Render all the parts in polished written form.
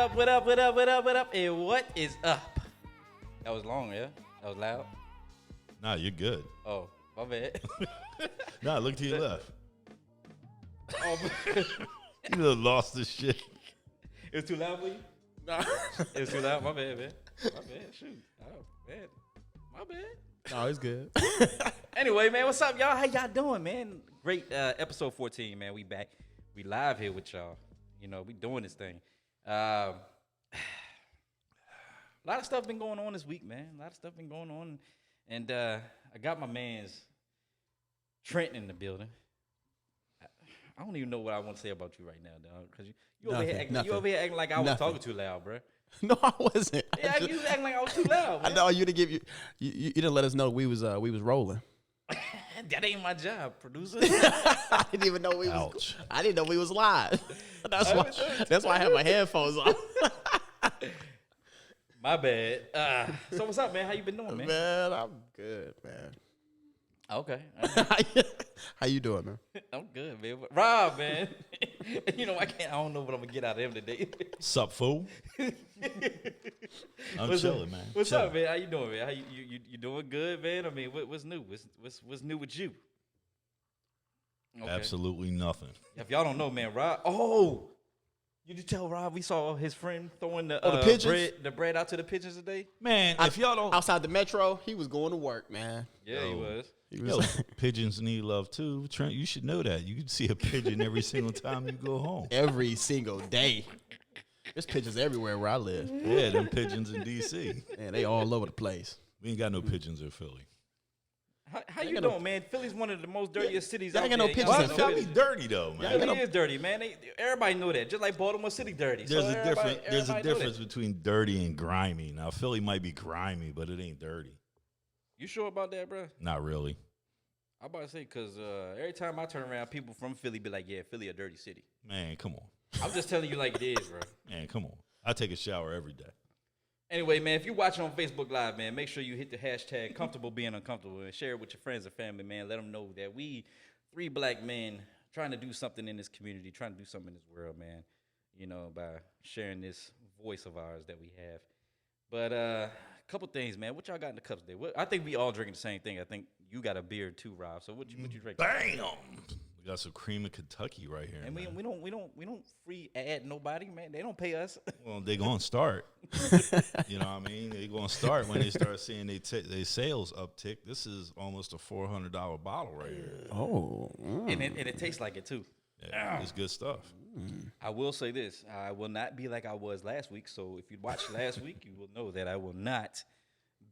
up, what up, what up, what up, what up, and what is up? That was long, yeah? That was loud? Nah, you're good. Oh, my bad. Nah, look to your left. Oh, You done lost this shit. it was too loud for you? Nah. It was too loud? My bad, man. My bad, shoot. Oh, man. My bad. No, it's good. Anyway, man, what's up, y'all? How y'all doing, man? Great episode 14, man. We back. We live here with y'all. You know, we doing this thing. A lot of stuff been going on this week, man. A lot of stuff been going on. And I got my man's Trent in the building. I don't even know what I want to say about you right now, dog. Because you over here acting like I was talking too loud, bro. No, I wasn't. Yeah, you acting like I was too loud, man. I know you didn't you didn't let us know we was rolling. That ain't my job, producer. I didn't even know we was. I didn't know we was live. That's why I have my headphones on. My bad. So what's up, man? How you been doing, man? Man, I'm good, man. Okay. How you doing, man? I'm good, man. Rob, man. You know, I don't know what I'm gonna get out of him today. Sup, fool? I'm chilling, man. What's up, man? How you doing, man? How you doing good, man? I mean, what's new? What's new with you? Okay. Absolutely nothing. If y'all don't know, man, Rob. Oh, you did tell Rob we saw his friend throwing the bread out to the pigeons today. Man, if y'all don't outside the metro, he was going to work, man. Yeah, he was. Yo, pigeons need love too. Trent, you should know that. You can see a pigeon every single time you go home. Every single day. There's pigeons everywhere where I live. Yeah, them pigeons in D.C. Man, they all over the place. We ain't got no pigeons in Philly. How you doing, man? Philly's one of the most dirtiest cities out ain't got there. no pigeons in Philly. Philly dirty though, man. Philly is dirty, man. Everybody know that. Just like Baltimore City dirty. There's a difference between dirty and grimy. Now Philly might be grimy, but it ain't dirty. You sure about that, bro? Not really. I'm about to say, because every time I turn around, people from Philly be like, yeah, Philly a dirty city. Man, come on. I'm just telling you like it is, bro. Man, come on. I take a shower every day. Anyway, man, if you're watching on Facebook Live, man, make sure you hit the hashtag comfortable being uncomfortable and share it with your friends and family, man. Let them know that we, 3 black men, trying to do something in this community, trying to do something in this world, man, you know, by sharing this voice of ours that we have. But a couple things, man. What y'all got in the cups today? I think we all drinking the same thing. I think you got a beer too, Rob. So what you drinking? Bam! We got some cream of Kentucky right here. And we don't free ad nobody, man. They don't pay us. Well, they gonna start. You know what I mean? They gonna start when they start seeing they sales uptick. This is almost a $400 bottle right here. Oh, and it tastes like it too. Yeah, it's good stuff. I will say this: I will not be like I was last week. So if you watched last week, you will know that I will not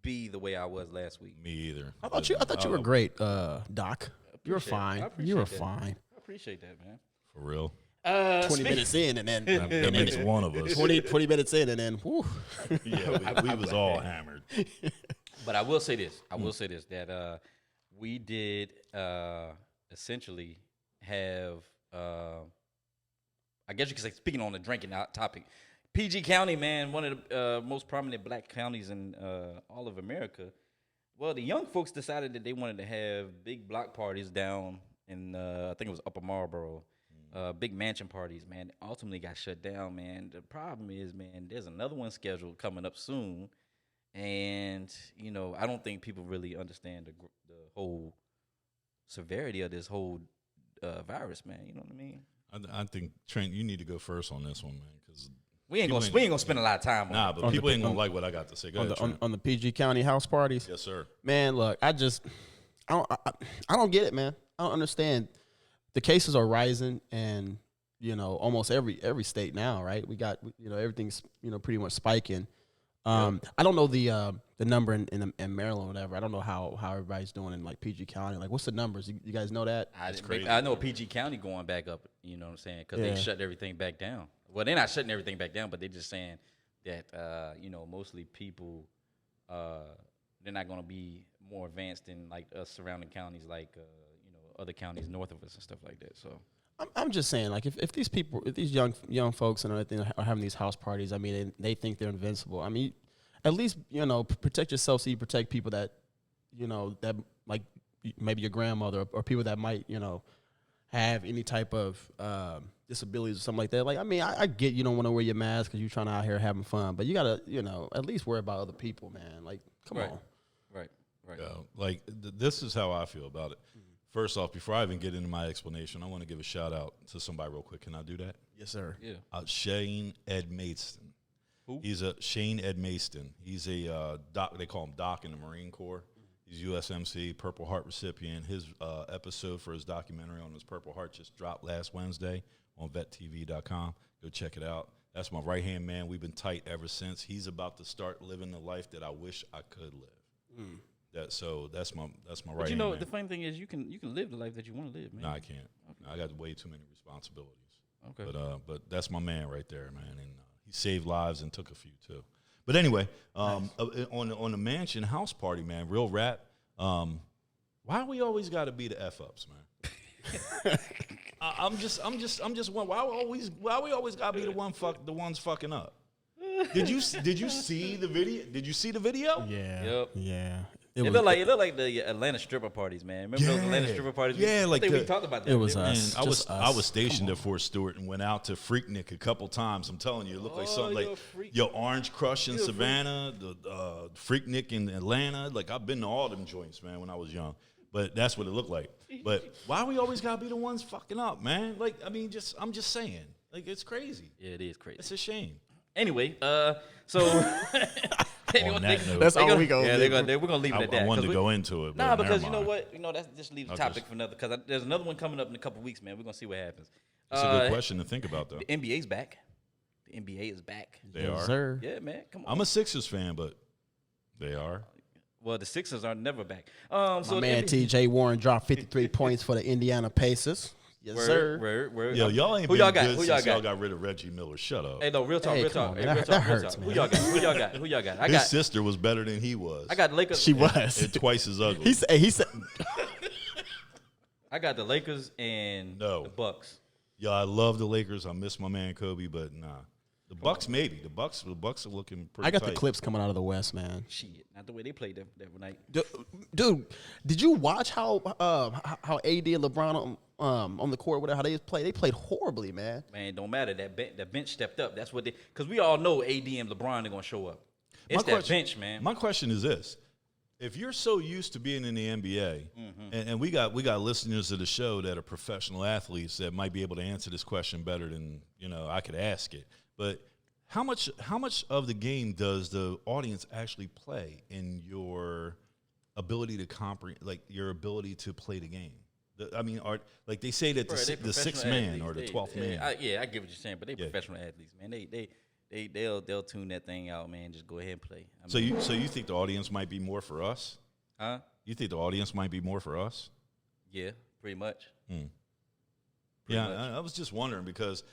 be the way I was last week. Me either. I thought you were great, Doc. You were fine. You were fine. I appreciate that, man. For real. 20 minutes in, and then that makes one of us. 20 minutes in, and then whew. Yeah, we was all hammered. But I will say this. That we did essentially have. I guess you could say, speaking on the drinking topic, PG County, man, one of the most prominent black counties in all of America. Well, the young folks decided that they wanted to have big block parties down in, I think it was Upper Marlboro, big mansion parties, man. Ultimately got shut down, man. The problem is, man, there's another one scheduled coming up soon. And, you know, I don't think people really understand the whole severity of this whole virus, man. You know what I mean? I think, Trent, you need to go first on this one, man, because we ain't gonna spend a lot of time on Nah, it. but people ain't gonna like what I got to say. Go ahead, on the PG County house parties. Yes, sir. Man, look, I don't get it, man. I don't understand. The cases are rising, and you know, almost every state now, right? We got, you know, everything's, you know, pretty much spiking. I don't know the number in Maryland or whatever. I don't know how everybody's doing in like PG County. Like, what's the numbers? You guys know that? I know PG County going back up. You know what I'm saying? Because they shut everything back down. Well, they're not shutting everything back down, but they're just saying that you know, mostly people they're not going to be more advanced in like us surrounding counties, like you know, other counties north of us and stuff like that. So. I'm just saying, like, if these people, if these young folks and everything are having these house parties, I mean, they think they're invincible. I mean, at least, you know, protect yourself so you protect people that, you know, that like maybe your grandmother or people that might, you know, have any type of disabilities or something like that. Like, I mean, I get you don't want to wear your mask because you're trying to out here having fun, but you gotta, at least worry about other people, man. Like, come on. Right. Yeah, like this is how I feel about it. First off, before I even get into my explanation, I want to give a shout out to somebody real quick. Can I do that? Yes, sir. Yeah. Shane Ed Mason. Who? He's Shane Ed Mason. He's a doc. They call him Doc in the Marine Corps. He's USMC Purple Heart recipient. His episode for his documentary on his Purple Heart just dropped last Wednesday on VetTV.com. Go check it out. That's my right hand man. We've been tight ever since. He's about to start living the life that I wish I could live. That's my right hand man. The funny thing is, you can live the life that you want to live, man. No, I can't. Okay. I got way too many responsibilities. Okay. But that's my man right there, man, and he saved lives and took a few too. But anyway, nice. on the mansion house party, man, real rap. Why we always got to be the f ups, man? I'm just one. Why we always got to be the ones fucking up? Did you see the video? Did you see the video? Yeah. Yep. Yeah. It looked like the Atlanta stripper parties, man. Remember those Atlanta stripper parties? Yeah, I think we talked about that. It was didn't we? us. I was stationed at Fort Stewart and went out to Freaknik a couple times. I'm telling you, it looked like something like Orange Crush in Savannah, the Freaknik in Atlanta. Like, I've been to all them joints, man, when I was young. But that's what it looked like. But why we always gotta be the ones fucking up, man? Like, I mean, I'm just saying, like, it's crazy. Yeah, it is crazy. It's a shame. Anyway, so On that note, That's all we go. Yeah, we're gonna leave it at that. I wanted to go into it. Nah, but because never you know mind. what? That's just leave the topic for another. Because there's another one coming up in a couple weeks, man. We're gonna see what happens. It's a good question to think about, though. The NBA's back. The NBA is back. They are. Sir. Yeah, man. Come on. I'm a Sixers fan, but they are. Well, the Sixers are never back. My man T.J. Warren dropped 53 points for the Indiana Pacers. Yes, sir. Word. Yo, y'all ain't Who been y'all got? good Who since y'all y'all got? got rid of Reggie Miller. Shut up. Hey, no, real talk. Hey, Real come talk. on, Hey, man. real That talk. Real hurts, talk. man. Who y'all got? Who y'all got? I His got. sister was better than he was. I got the Lakers. She was. And twice as ugly. He said. I got the Lakers and No. the Bucks. Yo, I love the Lakers. I miss my man Kobe, but nah. The Bucks maybe. The Bucks are looking pretty I got tight. the Clips coming out of the West, man. Shit, not the way they played that night. Dude, did you watch how AD and LeBron on the court, whatever, how they played? They played horribly, man. Man, don't matter. That bench stepped up. That's what they. Because we all know AD and LeBron are gonna show up. It's that bench, man. My question is this: if you're so used to being in the NBA, and we got listeners of the show that are professional athletes that might be able to answer this question better than I could ask it. But how much of the game does the audience actually play in your ability to comprehend, like your ability to play the game? Like they say that the sixth man or the 12th man. I get what you're saying, but they professional athletes, man. They'll tune that thing out, man. Just go ahead and play. So you think the audience might be more for us? Huh? You think the audience might be more for us? Yeah, pretty much. Yeah, I was just wondering because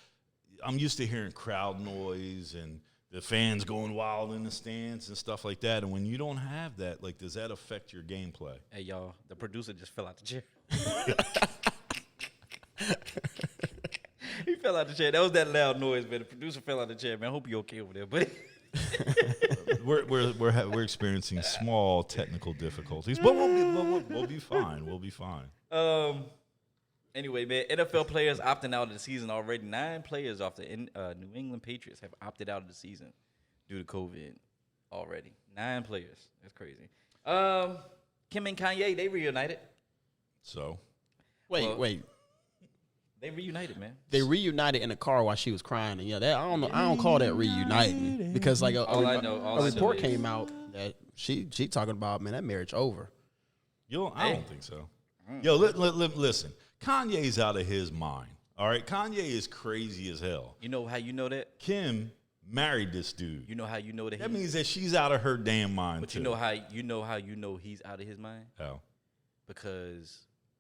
I'm used to hearing crowd noise and the fans going wild in the stands and stuff like that. And when you don't have that, like, does that affect your gameplay? Hey, y'all, the producer just fell out the chair. He fell out the chair. That was that loud noise, man. The producer fell out the chair, man. I hope you're okay over there, buddy. We're experiencing small technical difficulties, but we'll be fine. We'll be fine. Anyway, man, NFL players opting out of the season already. 9 players off the New England Patriots have opted out of the season due to COVID already. 9 players. That's crazy. Kim and Kanye, they reunited. So Wait. They reunited, man. They reunited in the car while she was crying, and I don't call that reuniting because like a report came out that she talking about, man, that marriage over. I don't think so. Yo, listen. Kanye's out of his mind. All right, Kanye is crazy as hell. You know how you know that? Kim married this dude. You know how you know that? That means that she's out of her damn mind. But too. you know how you know he's out of his mind? How? Because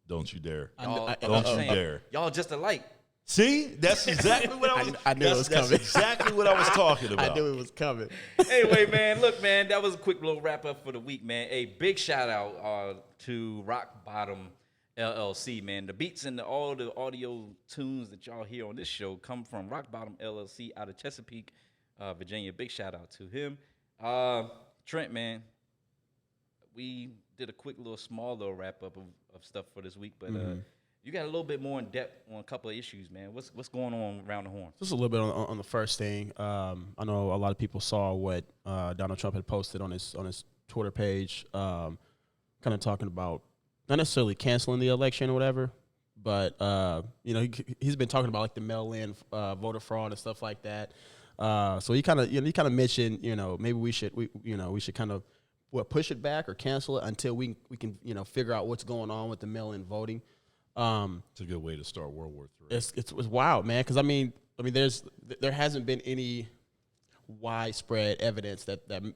don't you dare! Don't you dare! Y'all just alike. See, that's exactly what I was. I knew it was coming. That's exactly what I was talking about. I knew it was coming. Anyway, man, look, man, that was a quick little wrap up for the week, man. A big shout out to Rock Bottom LLC, man. The beats and all the audio tunes that y'all hear on this show come from Rock Bottom LLC out of Chesapeake, Virginia. Big shout out to him. Trent, man, we did a quick little small little wrap up of stuff for this week, but You got a little bit more in depth on a couple of issues, man. What's going on around the horn? Just a little bit on the first thing. I know a lot of people saw what Donald Trump had posted on his Twitter page, kind of talking about not necessarily canceling the election or whatever, but he's been talking about like the mail-in voter fraud and stuff like that. So he kind of mentioned maybe we should kind of push it back or cancel it until we can figure out what's going on with the mail-in voting. It's a good way to start World War III. It's wild, man. Because I mean, there hasn't been any widespread evidence that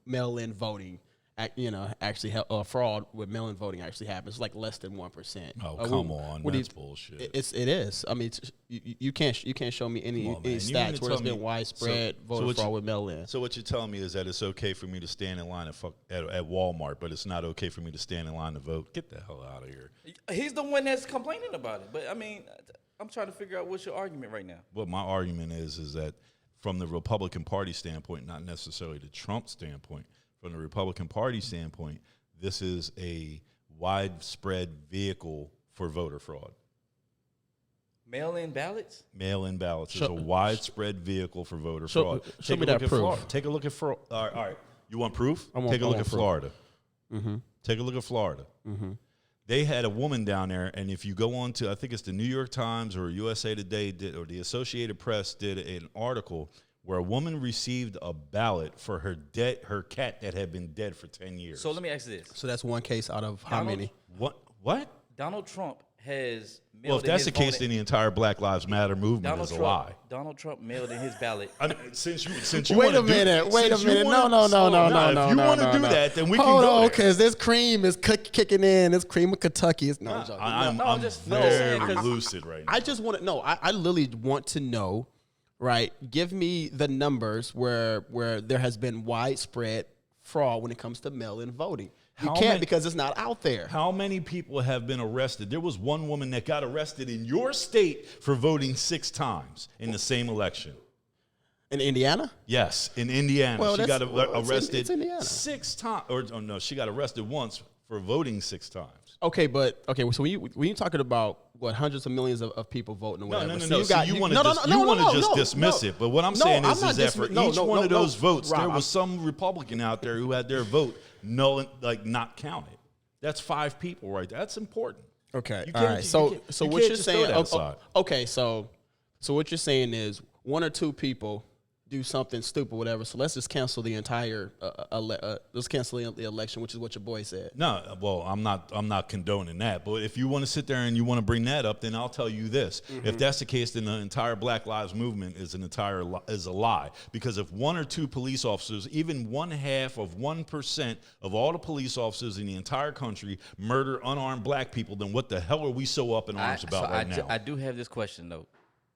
mail-in voting, actually fraud with mail-in voting actually happens. It's like less than 1%. Oh, come on, that's bullshit. It is. I mean, you can't show me any stats where there's been widespread voter fraud with mail-in. So what you're telling me is that it's okay for me to stand in line at Walmart, but it's not okay for me to stand in line to vote. Get the hell out of here. He's the one that's complaining about it. But I mean, I'm trying to figure out what's your argument right now. What my argument is that from the Republican Party standpoint, not necessarily the Trump standpoint, from the Republican Party standpoint, this is a widespread vehicle for voter fraud. Mail-in ballots? Mail-in ballots is a widespread vehicle for voter fraud. Show me that proof. Take a look at Florida. All right. You want proof? Take a look at Florida. Mm-hmm. Take a look at Florida. Mm-hmm. They had a woman down there, and if you go on to, I think it's the New York Times or USA Today or the Associated Press did an article where a woman received a ballot for her cat that had been dead for 10 years. So let me ask you this. So that's one case out of how many? What? Donald Trump has mailed Well, if that's the case, then the entire Black Lives Matter movement is a lie. Donald Trump mailed in his ballot. Since you wait a minute. No. If you want to do that, then we can go there. Because this cream is kicking in. This cream of Kentucky. I'm very lucid right now. I just want to know. I literally want to know. Right, give me the numbers where there has been widespread fraud when it comes to mail-in voting. Because it's not out there. How many people have been arrested? There was one woman that got arrested in your state for voting 6 times in the same election. In Indiana? Yes, in Indiana. Well, she got arrested it's Indiana. 6 times. No, she got arrested once for voting 6 times. Okay, so when you talking about hundreds of millions of people voting or whatever. No. You want to just dismiss it. But what I'm saying is that for each one of those votes, Rob, there was some Republican out there who had their vote not counted. That's 5 people right there. That's important. Okay. All right. So what you're saying? Okay. So what you're saying is 1 or 2 people do something stupid, whatever. So let's just cancel the entire. Let's cancel the election, which is what your boy said. No, well, I'm not condoning that. But if you want to sit there and you want to bring that up, then I'll tell you this: if that's the case, then the entire Black Lives Movement is a lie. Because if 1 or 2 police officers, even 1/2 of 1% of all the police officers in the entire country, murder unarmed black people, then what the hell are we so up in arms about now? I do have this question though.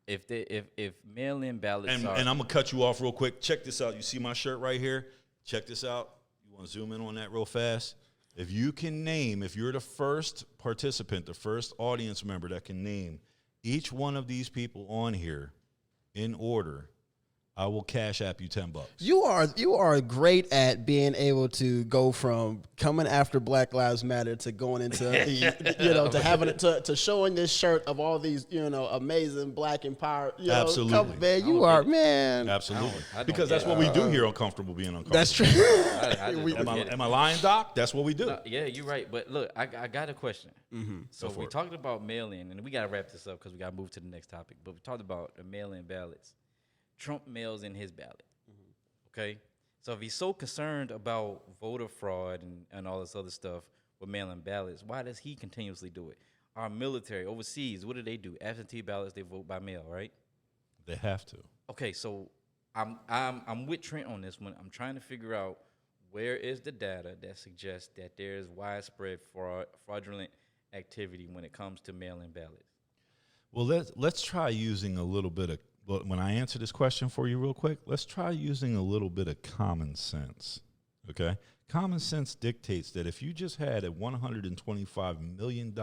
If mail-in ballots and I'm gonna cut you off real quick. Check this out. You see my shirt right here? Check this out. You want to zoom in on that real fast? If you're the first participant, the first audience member that can name each one of these people on here in order, I will cash app you $10. You are great at being able to go from coming after Black Lives Matter to going into to having to showing this shirt of all these amazing Black empower. Absolutely, man. You are man. Absolutely, because that's what we do here on Comfortable Being Uncomfortable. That's true. Am I lying, Doc? That's what we do. Yeah, you're right. But look, I got a question. Mm-hmm. So we talked about mail-in, and we got to wrap this up because we got to move to the next topic. But we talked about the mail-in ballots. Trump mails in his ballot. Okay? So if he's so concerned about voter fraud and all this other stuff with mail-in ballots, why does he continuously do it? Our military overseas, what do? Absentee ballots, they vote by mail, right? They have to. Okay, so I'm with Trent on this one. I'm trying to figure out where is the data that suggests that there is widespread fraudulent activity when it comes to mail-in ballots. Well, let's try using a little bit of. When I answer this question for you real quick, let's try using a little bit of common sense, okay? Common sense dictates that if you just had a $125 million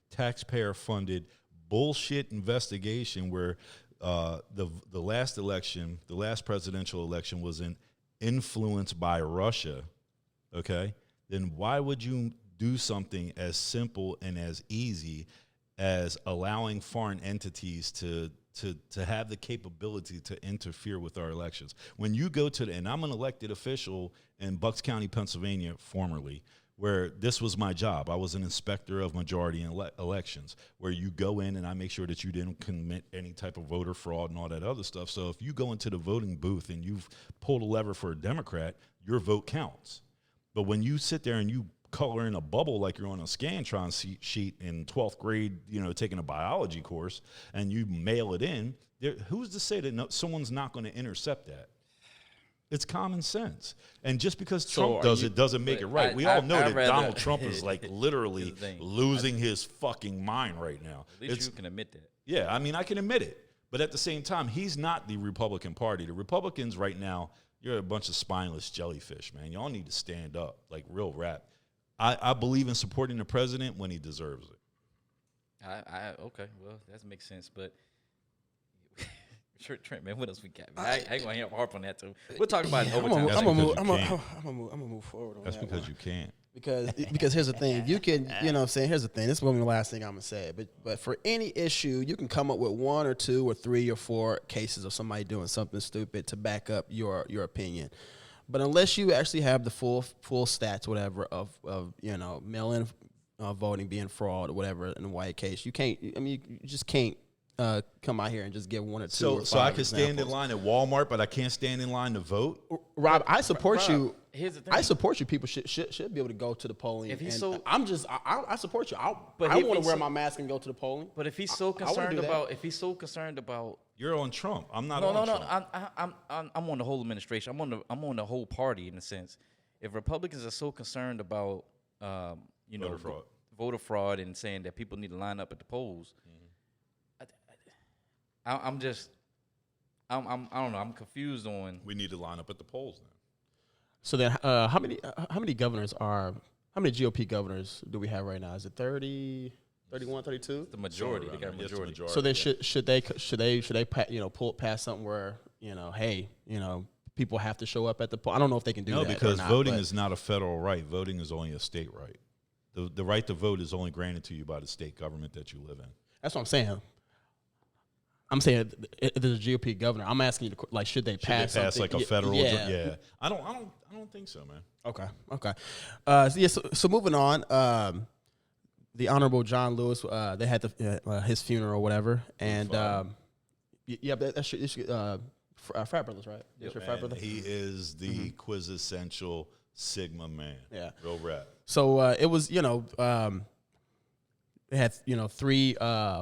taxpayer-funded bullshit investigation where the last election, the last presidential election was influenced by Russia, okay, then why would you do something as simple and as easy as allowing foreign entities to have the capability to interfere with our elections. When you go to and I'm an elected official in Bucks County, Pennsylvania, formerly, where this was my job. I was an inspector of majority elections, where you go in and I make sure that you didn't commit any type of voter fraud and all that other stuff. So if you go into the voting booth and you've pulled a lever for a Democrat, your vote counts. But when you sit there and you color in a bubble like you're on a Scantron sheet in 12th grade, taking a biology course, and you mail it in, who's to say that someone's not going to intercept that? It's common sense. And just because Trump does it doesn't make it right. We all know that Donald Trump is like literally losing his fucking mind right now. At least you can admit that. Yeah, I mean, I can admit it. But at the same time, he's not the Republican Party. The Republicans right now, you're a bunch of spineless jellyfish, man. Y'all need to stand up, like real rap. I believe in supporting the president when he deserves it. Okay, well, that makes sense. But sure, Trent, man, what else we got? Man? I ain't gonna harp on that too. We'll talk about it overtime. I'm gonna move forward on That's that. because one. you can't. Because here's the thing, you can, you know what I'm saying, here's the thing, this is going to be the last thing I'm going to say, but for any issue, you can come up with 1 or 2 or 3 or 4 cases of somebody doing something stupid to back up your opinion. But unless you actually have the full stats, whatever, of mail-in voting being fraud or whatever in a white case, you can't, you just can't come out here and just give 1 or 2 or 5 So I can examples. stand in line at Walmart, but I can't stand in line to vote? Rob, I support you. Here's the thing. I support you. People should be able to go to the polling. If he's and I support you. I if want he's to wear so- my mask and go to the polling. But if he's so I wouldn't do concerned that. about, You're on Trump. I'm not no, on no, Trump. I'm on the whole administration. I'm on the whole party in a sense. If Republicans are so concerned about, voter fraud and saying that people need to line up at the polls, I don't know. I'm confused on. We need to line up at the polls then. So then, how many GOP governors do we have right now? Is it 30, 31, 32? The majority. They got a Yes, the majority. So then, should they pull past something where people have to show up at the poll? I don't know if they can do that. No, because or not, voting but- is not a federal right. Voting is only a state right. The right to vote is only granted to you by the state government that you live in. That's what I'm saying. I'm saying if there's a GOP governor. I'm asking you, should they pass Should they pass something? like a federal? Yeah. Yeah. I don't think so, man. Okay. So moving on. The Honorable John Lewis. They had his funeral or whatever, and that's frat brothers, right? That's your frat brother. He is the quintessential Sigma man. Yeah. Real rap. So it was, they had 3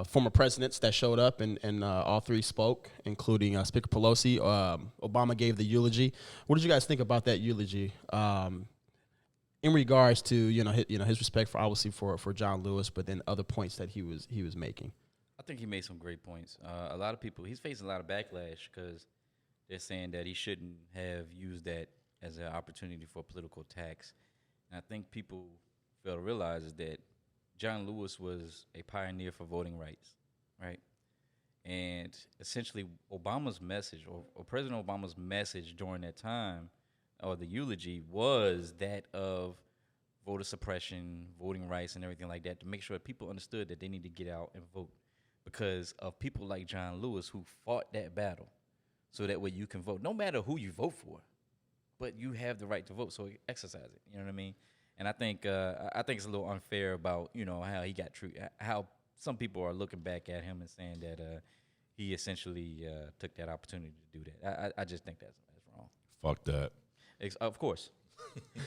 former presidents that showed up, and all 3 spoke, including Speaker Pelosi. Obama gave the eulogy. What did you guys think about that eulogy? In regards to his respect for John Lewis, but then other points that he was making. I think he made some great points. A lot of people, he's facing a lot of backlash because they're saying that he shouldn't have used that as an opportunity for political attacks. And I think people fail to realize is that John Lewis was a pioneer for voting rights, right? And essentially Obama's message or President Obama's message during that time or the eulogy was that of voter suppression, voting rights, and everything like that to make sure that people understood that they need to get out and vote because of people like John Lewis who fought that battle so that way you can vote, no matter who you vote for, but you have the right to vote, so exercise it. You know what I mean? And I think it's a little unfair about how he got treated, how some people are looking back at him and saying that he essentially took that opportunity to do that. I just think that's wrong. Fuck that. Of course.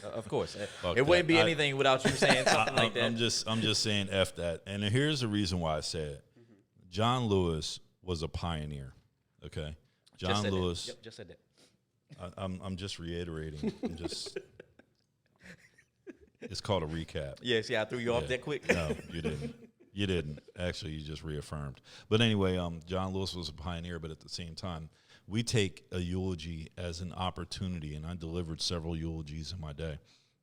Of course. Fuck it wouldn't that. be anything without you saying something like that. I'm just saying F that. And here's the reason why I say it. John Lewis was a pioneer. Okay? John Lewis. Yep, just said that. I'm just reiterating. It's called a recap. Yes, I threw you off that quick. No, you didn't. You didn't. Actually, you just reaffirmed. But anyway, John Lewis was a pioneer, but at the same time, we take a eulogy as an opportunity, and I delivered several eulogies in my day.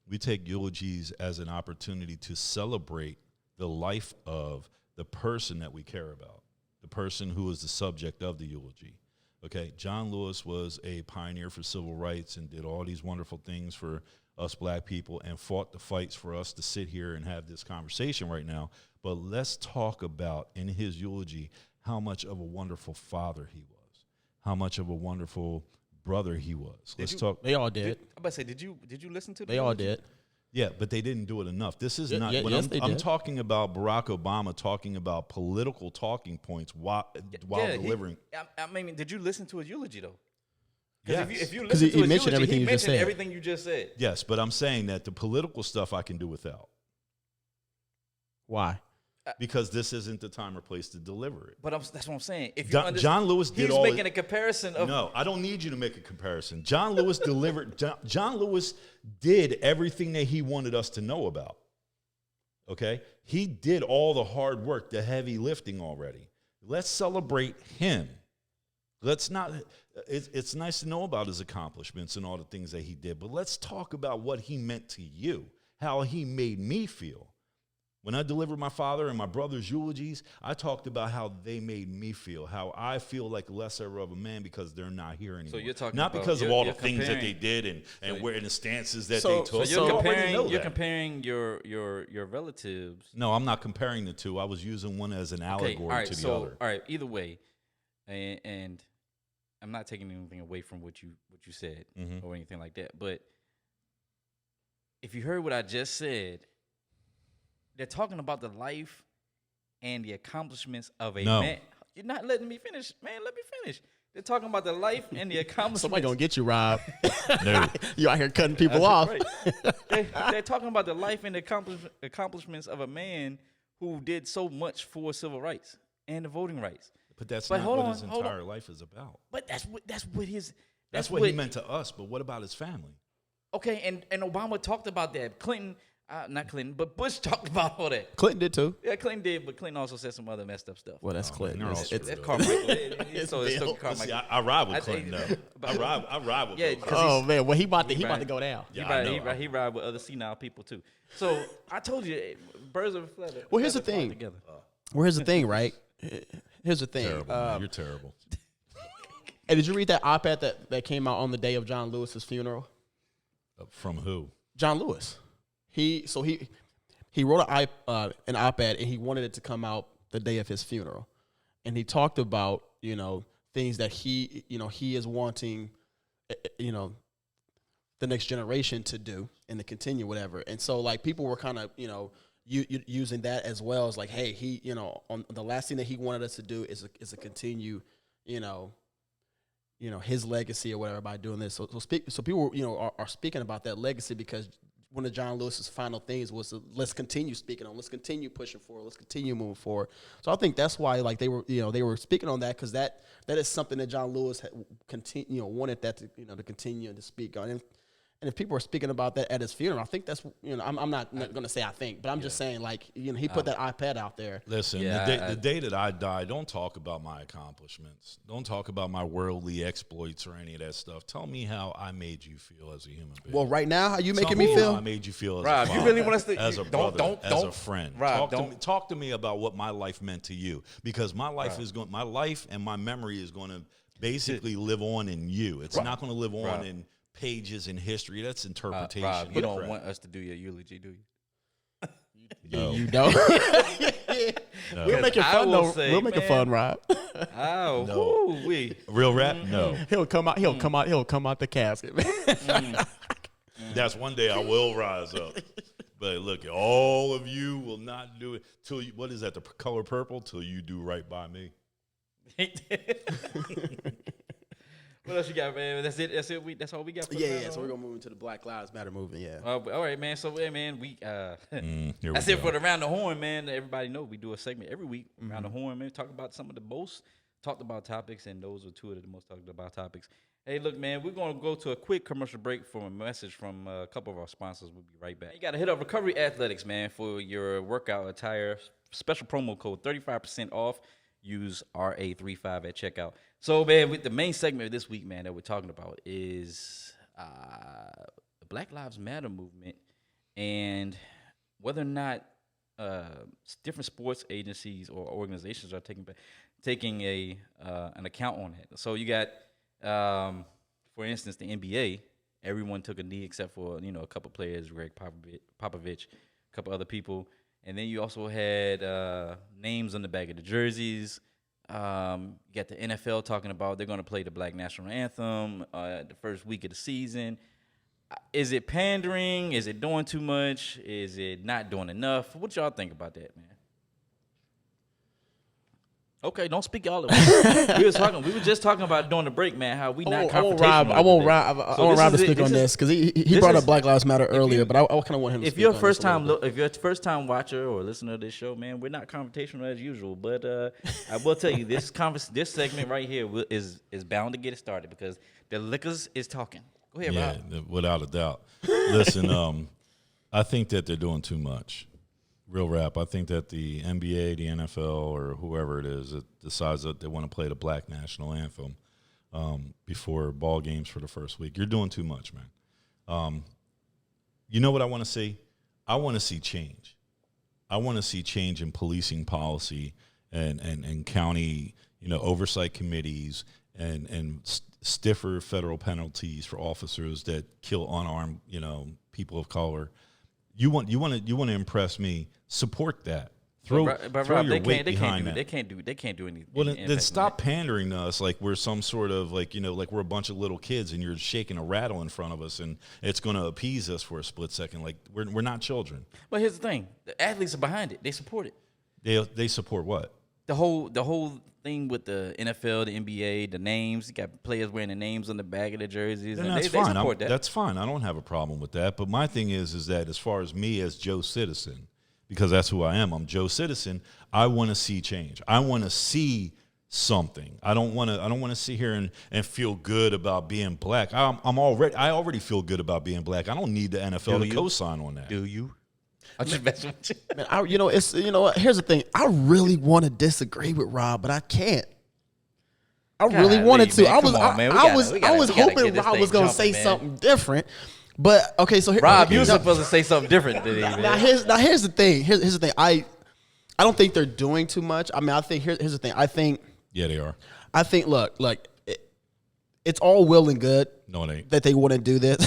We take eulogies as an opportunity to celebrate the life of the person that we care about, the person who is the subject of the eulogy. Okay, John Lewis was a pioneer for civil rights and did all these wonderful things for us black people, and fought the fights for us to sit here and have this conversation right now. But let's talk about, in his eulogy, how much of a wonderful father he was, how much of a wonderful brother he was. Let's talk. They all did. I'm about to say, did you listen to? They all did. Yeah, but they didn't do it enough. This is not. Yeah, when yes, I'm talking about Barack Obama talking about political talking points while delivering. I mean, did you listen to his eulogy though? Yes. If you 'Cause listen he to his mentioned eulogy, everything he you just mentioned said. everything you just said. Yes, but I'm saying that the political stuff I can do without, Why? because this isn't the time or place to deliver it. But that's what I'm saying. If you John Lewis did he's all making a comparison of. No, I don't need you to make a comparison. John Lewis delivered. John Lewis did everything that he wanted us to know about. Okay? He did all the hard work, the heavy lifting already. Let's celebrate him. Let's not. It's nice to know about his accomplishments and all the things that he did, but let's talk about what he meant to you, how he made me feel. When I delivered my father and my brother's eulogies, I talked about how they made me feel, how I feel like lesser of a man because they're not here anymore. So you're talking not about, because of all the you're things that they comparing- did and where the stances that So- they took. So You already know you're that. comparing your relatives. No, I'm not comparing the two. I was using one as an allegory all right, to the so, other. All right, either way, and I'm not taking anything away from what you said Mhm. or anything like that. But if you heard what I just said, they're talking about the life and the accomplishments of a No. man. You're not letting me finish, man. Let me finish. They're talking about the life and the accomplishments. Somebody gonna get you, Rob. No. You out here cutting people off. Right. They're talking about the life and the accomplishments of a man who did so much for civil rights and the voting rights. But that's But not hold what on, his hold on. entire life is about. But that's what his. That's what he meant to us, but what about his family? Okay, and Obama talked about that. Clinton, not Clinton, but Bush talked about all that. Clinton did too. Yeah, Clinton did, but Clinton also said some other messed up stuff. Well, that's Oh, Clinton. man, they're all It's- That's screwed Carmichael. So it's still Bill. Carmichael. See, I ride with I Clinton, think- though. I ride with Yeah, Bill 'cause Clinton. Oh man, well he about to right. go down. Yeah, I know. He ride with other senile people too. So I told you, birds of a feather. Well, here's the feather flock thing. Together. Well, here's the thing, right? Here's the thing. Terrible, man. You're terrible. Hey, did you read that op-ed that came out on the day of John Lewis's funeral? From who? John Lewis. He wrote an op-ed and he wanted it to come out the day of his funeral, and he talked about things that he is wanting the next generation to do and to continue whatever. And so like people were kind of using that as well as like, hey, he on the last thing that he wanted us to do is to continue his legacy or whatever by doing this. So people are speaking about that legacy because one of John Lewis's final things was to, let's continue speaking on, let's continue pushing forward, let's continue moving forward. So I think that's why like they were speaking on that because that is something that John Lewis had wanted that to to continue and to speak on. And if people are speaking about that at his funeral, I think that's I'm not going to say I think, but I'm just saying like he put that iPad out there. Listen, the day that I die, don't talk about my accomplishments. Don't talk about my worldly exploits or any of that stuff. Tell me how I made you feel as a human being. Well, right now, how you Tell making me how feel? I made you feel as Rob, a you father, really want us to- as a don't- brother, as a don't- friend. Rob, Talk to me about what my life meant to you, because my life my life and my memory is going to basically live on in you. It's not going to live on Rob. in pages in history. That's interpretation. Rob, you don't Crap. want us to do your eulogy, do you? No. You don't. No. We'll make it I fun will though. say, We'll make it man, fun, Rob. Oh, No. we. Real rap? No. He'll come out. He'll come out. He'll come out the casket. That's one day I will rise up. But look, all of you will not do it till you, what is that, the color purple? Till you do right by me. What else you got, man? That's it. That's all we got. For Yeah. now? So we're gonna move into the Black Lives Matter movement. Yeah. All right, man. So, yeah, man, we Here that's we it go. for the Round the Horn, man. Everybody know we do a segment every week around the horn, man. Talk about some of the most talked about topics, and those are two of the most talked about topics. Hey, look, man, we're gonna go to a quick commercial break for a message from a couple of our sponsors. We'll be right back. You gotta hit up Recovery Athletics, man, for your workout attire. Special promo code 35% off. Use RA35 at checkout. So, man, with the main segment of this week, man, that we're talking about is the Black Lives Matter movement and whether or not different sports agencies or organizations are taking an account on it. So you got, for instance, the NBA everyone took a knee except for a couple players, Greg Popovich, a couple other people, and then you also had names on the back of the jerseys. You got the NFL talking about they're going to play the Black National Anthem the first week of the season. Is it pandering? Is it doing too much? Is it not doing enough? What y'all think about that, man? Okay, don't speak all of it. We were just talking about during the break, man, how we not confrontational. I want Rob to speak on this because he brought up Black Lives Matter earlier, but I kind of want him to speak on this. If you're a first time watcher or listener to this show, man, we're not confrontational as usual. But I will tell you, this segment right here is bound to get it started because the liquors is talking. Go ahead, Rob. Yeah, without a doubt. Listen, I think that they're doing too much. Real rap. I think that the NBA, the NFL, or whoever it is that decides that they want to play the Black National Anthem before ball games for the first week, you're doing too much, man. You know what I want to see? I want to see change. I want to see change in policing policy and county, oversight committees and stiffer federal penalties for officers that kill unarmed, people of color. You want to impress me? Support that. Throw Rob, your weight behind that. They can't do anything. Well, then stop pandering to us like we're some sort of like we're a bunch of little kids and you're shaking a rattle in front of us and it's going to appease us for a split second. Like we're not children. But here's the thing: the athletes are behind it. They support it. They support what? The whole thing with the NFL, the NBA, the names. You got players wearing the names on the back of their jerseys. And that's fine. They support that. That's fine. I don't have a problem with that. But my thing is that as far as me as Joe Citizen, because that's who I am. I'm Joe Citizen. I want to see change. I want to see something. I don't want to sit here and feel good about being black. I already feel good about being black. I don't need the NFL to co-sign on that. Do you? I'm just messing with you. Man, here's the thing. I really want to disagree with Rob, but I can't. I really wanted to. Man, I was hoping Rob was going to say something different. But okay, so Rob, you were supposed to say something different today, man. Now here's the thing. Here's the thing. I don't think they're doing too much. I mean, I think here's the thing. I think they are. I think look, it's all well and good. No, it ain't. That they want to do this.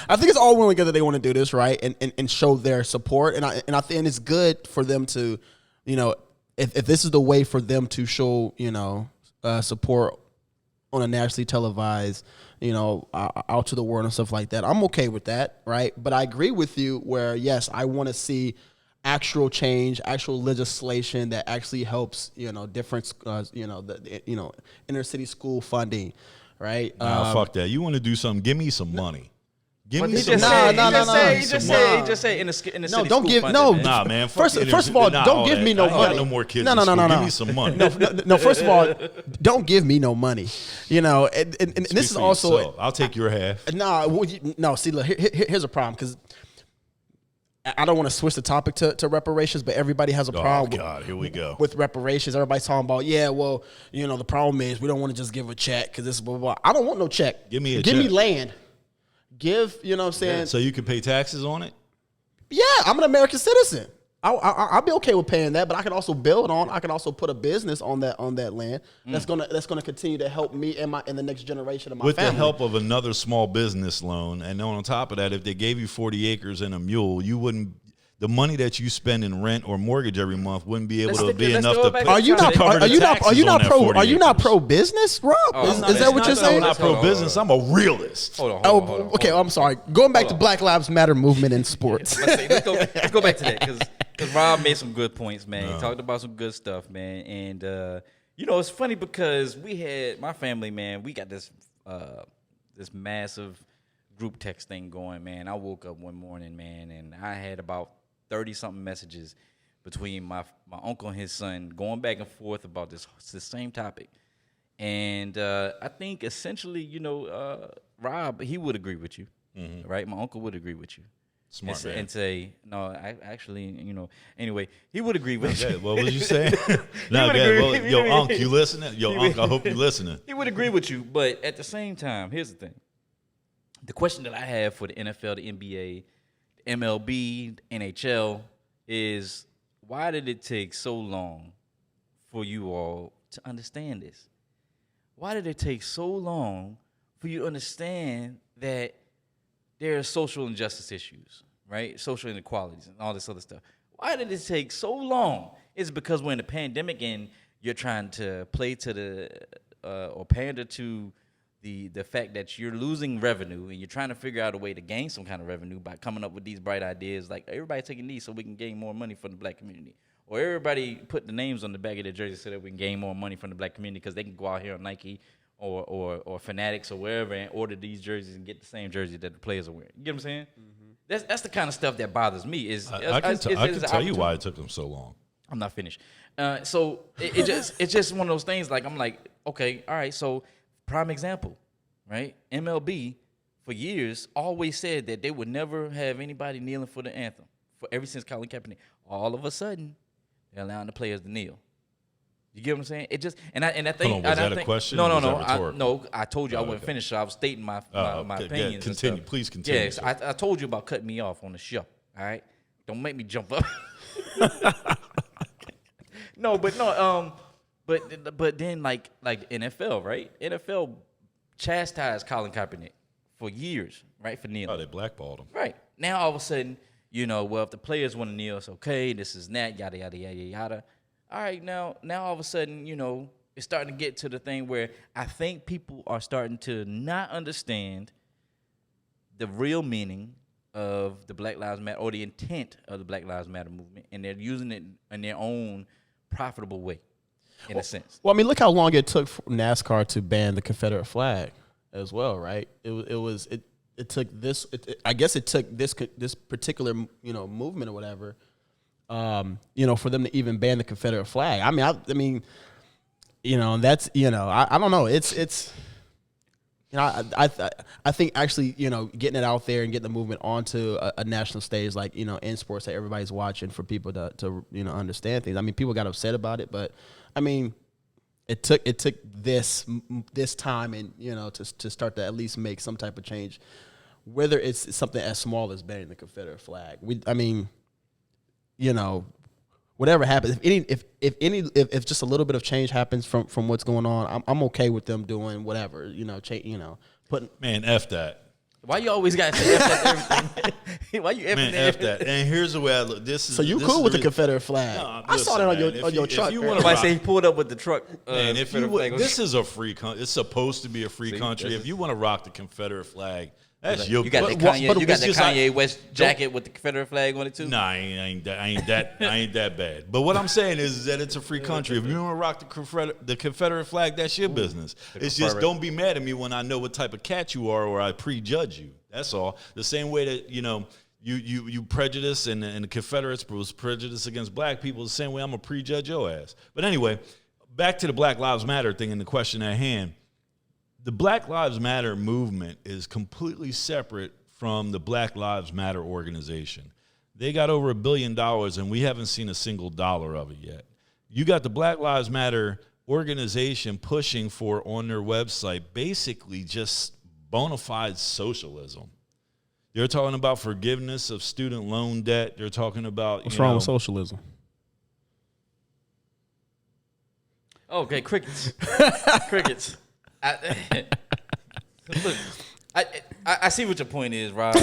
I think it's all well and good that they want to do this, right? And show their support. And I think it's good for them to, if this is the way for them to show, support on a nationally televised, out to the world and stuff like that. I'm okay with that, right? But I agree with you where, yes, I want to see actual change, actual legislation that actually helps, different, inner city school funding, right? Fuck that. You want to do something? Give me some money. Give me some money. He just say in the city no, don't give funding, no. Man. Nah, man. First of all, don't give me no money. I got no more kids. No. Give me some money. No. First of all, don't give me no money. And this is also. Yourself. I'll take your half. No. See, look, here's a problem because I don't want to switch the topic to reparations, but everybody has a problem. Oh God, here we go with reparations. Everybody's talking about, the problem is we don't want to just give a check because this is blah, blah, blah. I don't want no check. Give me me land. Give, what I'm saying? Yeah, so you can pay taxes on it? Yeah, I'm an American citizen. I'll be okay with paying that, but I can also build on. I can also put a business on that land that's gonna continue to help me and the next generation of my family. With the help of another small business loan, and then on top of that, if they gave you 40 acres and a mule, you wouldn't. The money that you spend in rent or mortgage every month wouldn't be able to be enough to pay. Are you not pro business, Rob? Is that what you're saying? I'm not pro business. I'm a realist. Hold on. Okay, I'm sorry. Going back to Black Lives Matter movement in sports. Let's go back to that because Rob made some good points, man. He talked about some good stuff, man. And it's funny because we had my family, man. We got this massive group text thing going, man. I woke up one morning, man, and I had about 30-something messages between my uncle and his son going back and forth about this same topic. And I think essentially, Rob, he would agree with you, right? My uncle would agree with you. Smart man. And say, no, I actually, anyway, he would agree with you. What was you saying? Yo, Unc, you listening? Yo, Unc, I hope you listening. He would agree with you, but at the same time, here's the thing. The question that I have for the NFL, the NBA, MLB, NHL is why did it take so long for you all to understand this? Why did it take so long for you to understand that there are social injustice issues, right? Social inequalities and all this other stuff. Why did it take so long? It's because we're in a pandemic and you're trying to play to the or pander to the fact that you're losing revenue and you're trying to figure out a way to gain some kind of revenue by coming up with these bright ideas like everybody taking these so we can gain more money from the black community. Or everybody put the names on the back of their jersey so that we can gain more money from the black community because they can go out here on Nike or Fanatics or wherever and order these jerseys and get the same jersey that the players are wearing. You get what I'm saying? Mm-hmm. That's the kind of stuff that bothers me. I can tell you why it took them so long. I'm not finished. So it's just one of those things. Like I'm like, okay, all right. So prime example, right? MLB for years always said that they would never have anybody kneeling for the anthem. For ever since Colin Kaepernick, all of a sudden they're allowing the players to kneel. You get what I'm saying? It just and I think Hold on, was that a question? No, I told you I wouldn't finish. So I was stating my opinions. Continue, please continue. Yes, I told you about cutting me off on the show. All right, don't make me jump up. But then like NFL, right? NFL chastised Colin Kaepernick for years, right, for kneeling. Oh, they blackballed him. Right. Now all of a sudden, well, if the players want to kneel, it's okay. This is that, yada yada yada yada. All right, now all of a sudden, it's starting to get to the thing where I think people are starting to not understand the real meaning of the Black Lives Matter or the intent of the Black Lives Matter movement, and they're using it in their own profitable way, in a sense. Well, I mean, look how long it took for NASCAR to ban the Confederate flag as well, right? It took this. I guess it took this particular movement or whatever. For them to even ban the Confederate flag. I mean, that's I don't know. It's I think actually getting it out there and getting the movement onto a national stage like in sports that everybody's watching for people to understand things. I mean, people got upset about it, but I mean, it took this time and to start to at least make some type of change, whether it's something as small as banning the Confederate flag. Whatever happens, if just a little bit of change happens from what's going on, I'm okay with them doing whatever, putting. Man, F that. Why you always got to say F that everything? Why you F that? And here's the way I look. So you cool with the Confederate flag? No, I saw that on your truck. Somebody say he pulled up with the truck. Man, this is a free country. It's supposed to be a free country. If you want to rock the Confederate flag, that's your. You got the Kanye West jacket with the Confederate flag on it too. Nah, I ain't that bad. But what I'm saying is that it's a free country. If you want to rock the Confederate flag, that's your business. It's just don't be mad at me when I know what type of cat you are or I prejudge you. That's all. The same way that you prejudice and the Confederates was prejudice against black people. The same way I'm gonna prejudge your ass. But anyway, back to the Black Lives Matter thing and the question at hand. The Black Lives Matter movement is completely separate from the Black Lives Matter organization. They got over $1 billion, and we haven't seen a single dollar of it yet. You got the Black Lives Matter organization pushing for, on their website, basically just bona fide socialism. They're talking about forgiveness of student loan debt. They're talking about... What's wrong with socialism? Okay, crickets. Crickets. Look, I see what your point is, Rob.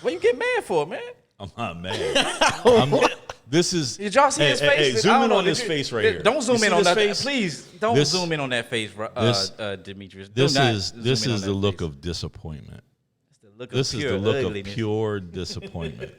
What you get mad for, man? I'm not mad. This is. Did y'all see his face? Hey, zoom in on his face right here. Don't zoom in on that face. Please don't zoom in on that face, Demetrius. This is the look of disappointment. This is the look of pure disappointment.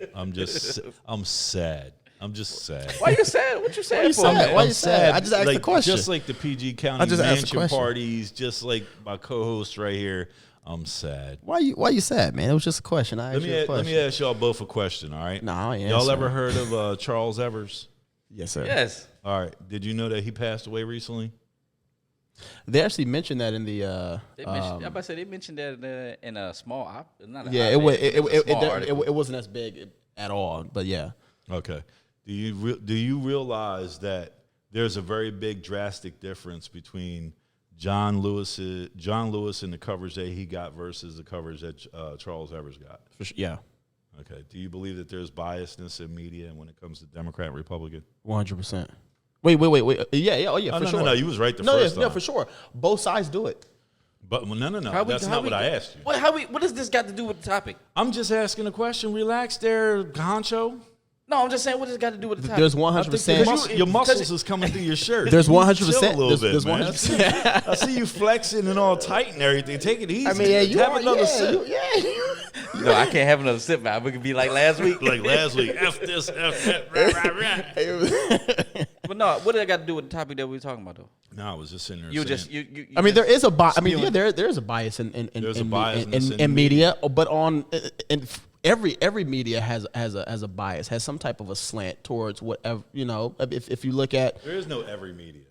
I'm sad. I'm just sad. Why you sad? What you sad for? Why you sad? I just asked the question. Just like the PG County mansion parties, just like my co-host right here, I'm sad. Why you sad, man? It was just a question. Let me ask y'all both a question, all right? No, y'all ever heard of Charles Evers? Yes, sir. Yes. All right. Did you know that he passed away recently? They actually mentioned that in the. They mentioned that in a small it wasn't as big at all, but yeah. Okay. Do you realize that there's a very big drastic difference between John Lewis and the coverage that he got versus the coverage that Charles Evers got? Yeah. Okay. Do you believe that there's biasness in media when it comes to Democrat and Republican? 100%. Wait. Yeah. Oh, yeah. For sure. No. You was right the first time. No, for sure. Both sides do it. But no. That's not what I asked you. What does this got to do with the topic? I'm just asking a question. Relax there, Honcho. No, I'm just saying, what does it got to do with the topic? There's 100%. Your muscles is coming through your shirt. There's 100%. Chill a little bit, There's man. 100%. I see you flexing and all tight and everything. Take it easy. I mean, you have another sip. No, I can't have another sip, man. We could be like last week. Like last week. F this, F that. But no, what did that got to do with the topic that we were talking about, though? No, I was just sitting there. You saying, just you I mean, just there is a bias. I mean, spewing. yeah, there is a bias in in media, but in every media has a bias, has some type of a slant towards whatever, you know. If you look at, there is no every media.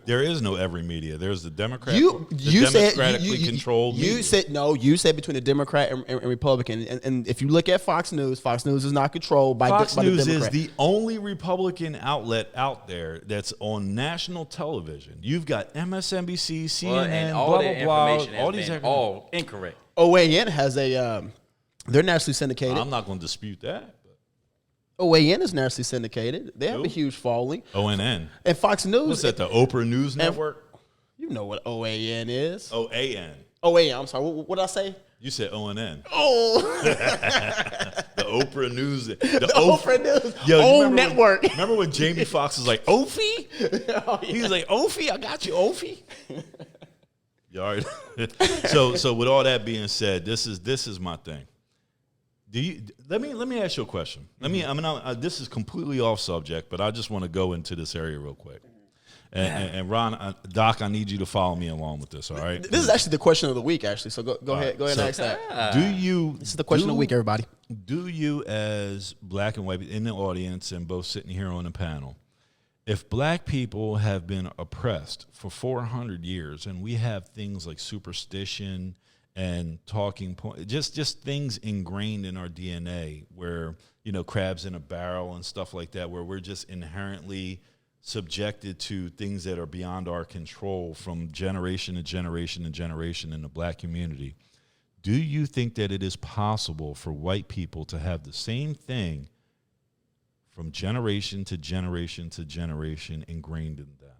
There is no every media. There's the Democrat. you democratically said controlled. you media. said no. You said between the Democrat and Republican, and if you look at Fox News is not controlled by Fox by the News is Democrat. the only Republican outlet out there that's on national television. You've got MSNBC, CNN, and blah all blah that blah. information has All these been all incorrect. OAN has a they're nationally syndicated. I'm not going to dispute that. OAN is nationally syndicated. They have Who? a huge following. ONN. And Fox News. What's that? The Oprah News Network. You know what OAN is? OAN. OAN. I'm sorry. What did I say? You said ONN. Oh, The Oprah News. The Oprah News. Yo, you Own remember network. Remember when Jamie Foxx was like, Ophie? Oh, yeah. He was like, Ophie, I got you, Ophie. You all right? So with all that being said, this is my thing. Let me ask you a question. This is completely off subject, but I just want to go into this area real quick. And Ron, Doc, I need you to follow me along with this. All right. This is actually the question of the week. Actually, so go ahead and ask that. This This is the question of the week, everybody. Do you, as black and white in the audience and both sitting here on the panel, if black people have been oppressed for 400 years, and we have things like superstition and talking point, just things ingrained in our DNA, where crabs in a barrel and stuff like that, where we're just inherently subjected to things that are beyond our control from generation to generation to generation in the black community. Do you think that it is possible for white people to have the same thing from generation to generation to generation ingrained in them?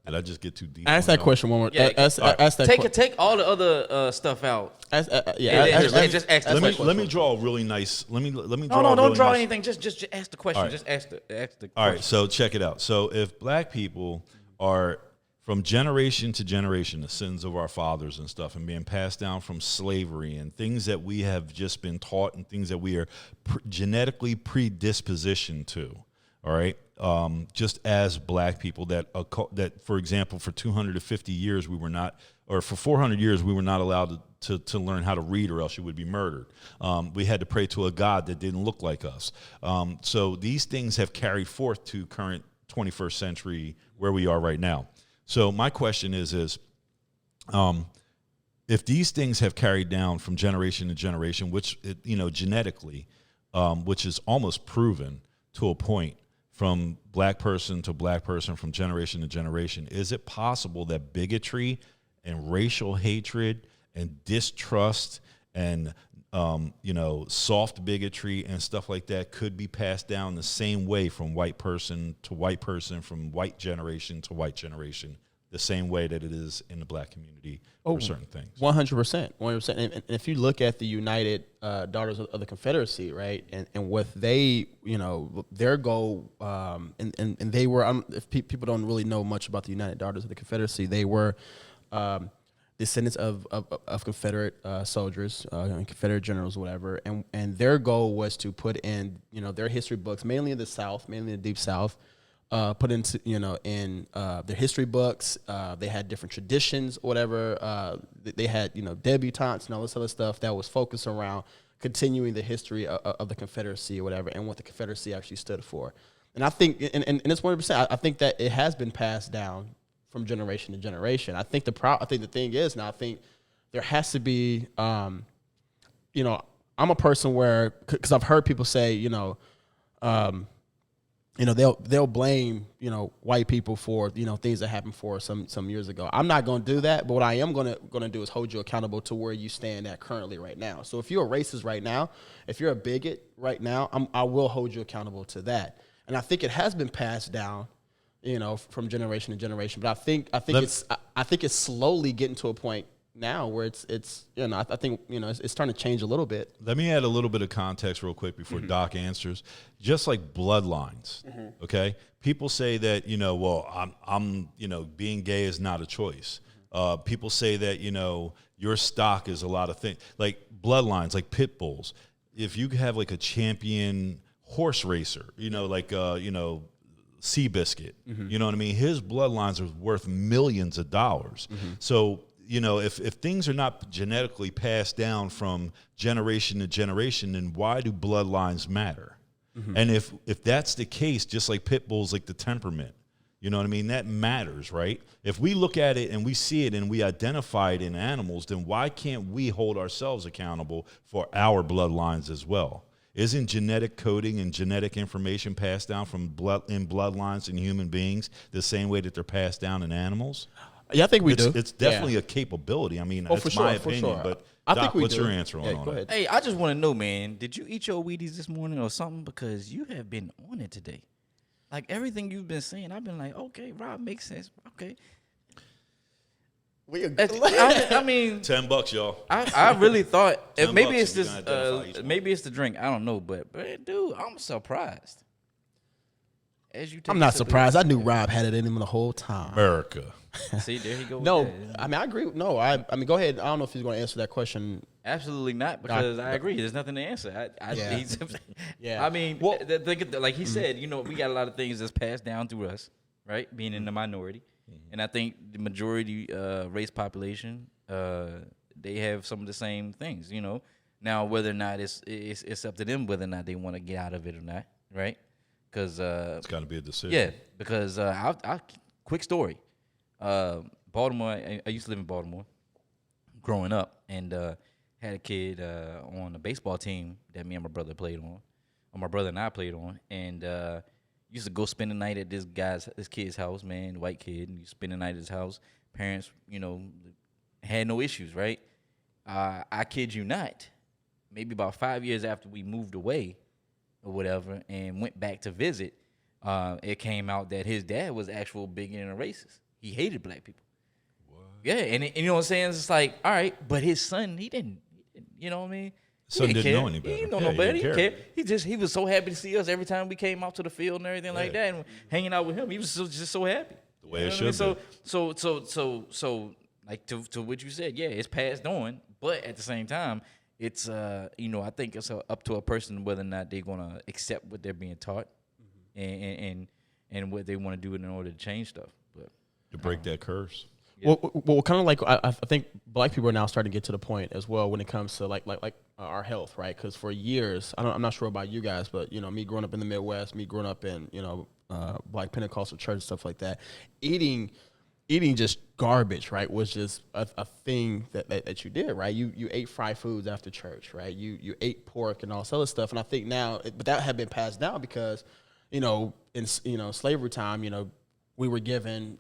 Did I just get too deep? Ask that question one more. Yeah, Ask that. Take all the other stuff out. Just ask Just ask the Let me draw a really nice. Let me draw. No, don't draw nice, anything. Just ask the question. All right. Just ask the question. All right, so check it out. So if black people are from generation to generation, the sins of our fathers and stuff, and being passed down from slavery and things that we have just been taught and things that we are genetically predispositioned to, all right, just as black people, that for example, for 250 years we were not, or for 400 years we were not allowed to learn how to read, or else you would be murdered. We had to pray to a God that didn't look like us. So these things have carried forth to current 21st century where we are right now. So my question is if these things have carried down from generation to generation, which genetically, which is almost proven to a point, from black person to black person, from generation to generation, is it possible that bigotry and racial hatred and distrust and soft bigotry and stuff like that could be passed down the same way from white person to white person, from white generation to white generation, the same way that it is in the black community for certain things? 100%. And if you look at the United Daughters of the Confederacy, right, and what they, their goal, and they were, if people don't really know much about the United Daughters of the Confederacy, they were descendants of Confederate soldiers, Confederate generals, whatever, and their goal was to put in, their history books, mainly in the South, mainly in the Deep South, put into, in their history books. They had different traditions, whatever. They had, debutantes and all this other stuff that was focused around continuing the history of the Confederacy or whatever, and what the Confederacy actually stood for. And I think, and it's 100%. I think that it has been passed down from generation to generation. I think the thing is now, I think there has to be, I'm a person where, because I've heard people say, they'll blame, white people for, things that happened for some years ago. I'm not going to do that, but what I am going to do is hold you accountable to where you stand at currently right now. So if you're a racist right now, if you're a bigot right now, I will hold you accountable to that. And I think it has been passed down, from generation to generation. But I think it's slowly getting to a point now where it's I think it's starting to change a little bit. Let me add a little bit of context real quick before Doc answers. Just like bloodlines, okay? People say that I'm being gay is not a choice. People say that your stock is a lot of things, like bloodlines, like pit bulls. If you have like a champion horse racer, Seabiscuit, you know what I mean? His bloodlines are worth millions of dollars. So if things are not genetically passed down from generation to generation, then why do bloodlines matter? And if that's the case, just like pit bulls, like the temperament, you know what I mean? That matters, right? If we look at it and we see it and we identify it in animals, then why can't we hold ourselves accountable for our bloodlines as well? Isn't genetic coding and genetic information passed down from bloodlines in human beings the same way that they're passed down in animals? Yeah, I think we do. It's definitely a capability. I mean, that's my opinion. But I Doc, think we what's do. your answer on Go it? ahead. Hey, I just want to know, man, did you eat your Wheaties this morning or something? Because you have been on it today. Like, everything you've been saying, I've been like, okay, Rob, makes sense. Okay. I mean, $10, y'all. I really thought maybe $10 it's if this you're gonna identify each one. maybe it's the drink. I don't know, but dude, I'm surprised. I'm not surprised. I knew Rob had it in him the whole time. America. See, there he goes. No, I mean I agree. No, I mean go ahead. I don't know if he's going to answer that question. Absolutely not, because I agree. There's nothing to answer. Yeah. I mean, like he said, we got a lot of things that's passed down through us, right? Being in the minority, and I think the majority race population, they have some of the same things. Now whether or not it's up to them whether or not they want to get out of it or not, right? Because It's got to be a decision. yeah, because I'll quick story. Baltimore. I used to live in Baltimore, growing up, and had a kid on a baseball team that me and my brother played on, or my brother and I played on, and used to go spend the night at this kid's house, man, white kid, and you spend the night at his house. Parents, had no issues, right? I kid you not, maybe about 5 years after we moved away, or whatever, and went back to visit, it came out that his dad was actual bigot and a racist. He hated black people. What? Yeah, and you know what I'm saying? It's like, all right, but his son, he didn't you know what I mean? Son didn't know any better. He didn't know no better. He didn't care. He was so happy to see us every time we came out to the field and everything like that, and hanging out with him. He was just so happy. The way it should be. So like to what you said, yeah, it's passed on, but at the same time, it's I think it's up to a person whether or not they're gonna accept what they're being taught, and what they want to do in order to change stuff. But to break that curse. Yeah. Well, kind of like I think black people are now starting to get to the point as well when it comes to like our health, right? Because for years, I'm not sure about you guys, but me growing up in the Midwest, me growing up in Black Pentecostal church and stuff like that, eating just garbage, right, was just a thing that you did, right? You ate fried foods after church, right? You ate pork and all this other stuff, and I think now, but that had been passed down because, in slavery time, we were given,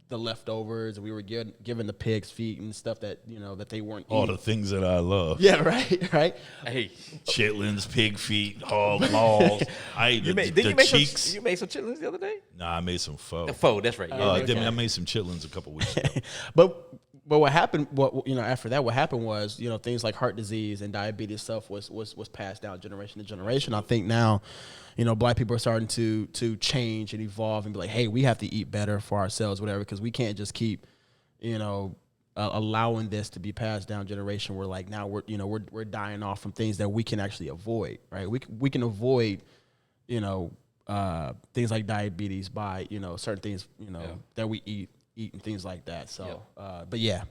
the leftovers, and we were given the pig's feet and stuff that that they weren't all eating. the things that I love. Yeah, right. Hey, chitlins, pig feet, hog maws. I ate the cheeks. You made some chitlins the other day? Nah, I made some pho. The pho, that's right. I made some chitlins a couple weeks ago. But what happened? After that, what happened was things like heart disease and diabetes stuff was passed down generation to generation. I think now, black people are starting to change and evolve and be like, hey, we have to eat better for ourselves, whatever, because we can't just keep, allowing this to be passed down generation. We're like now we're dying off from things that we can actually avoid, right? We can avoid, things like diabetes by certain things that we eat and things like that. So, but yeah,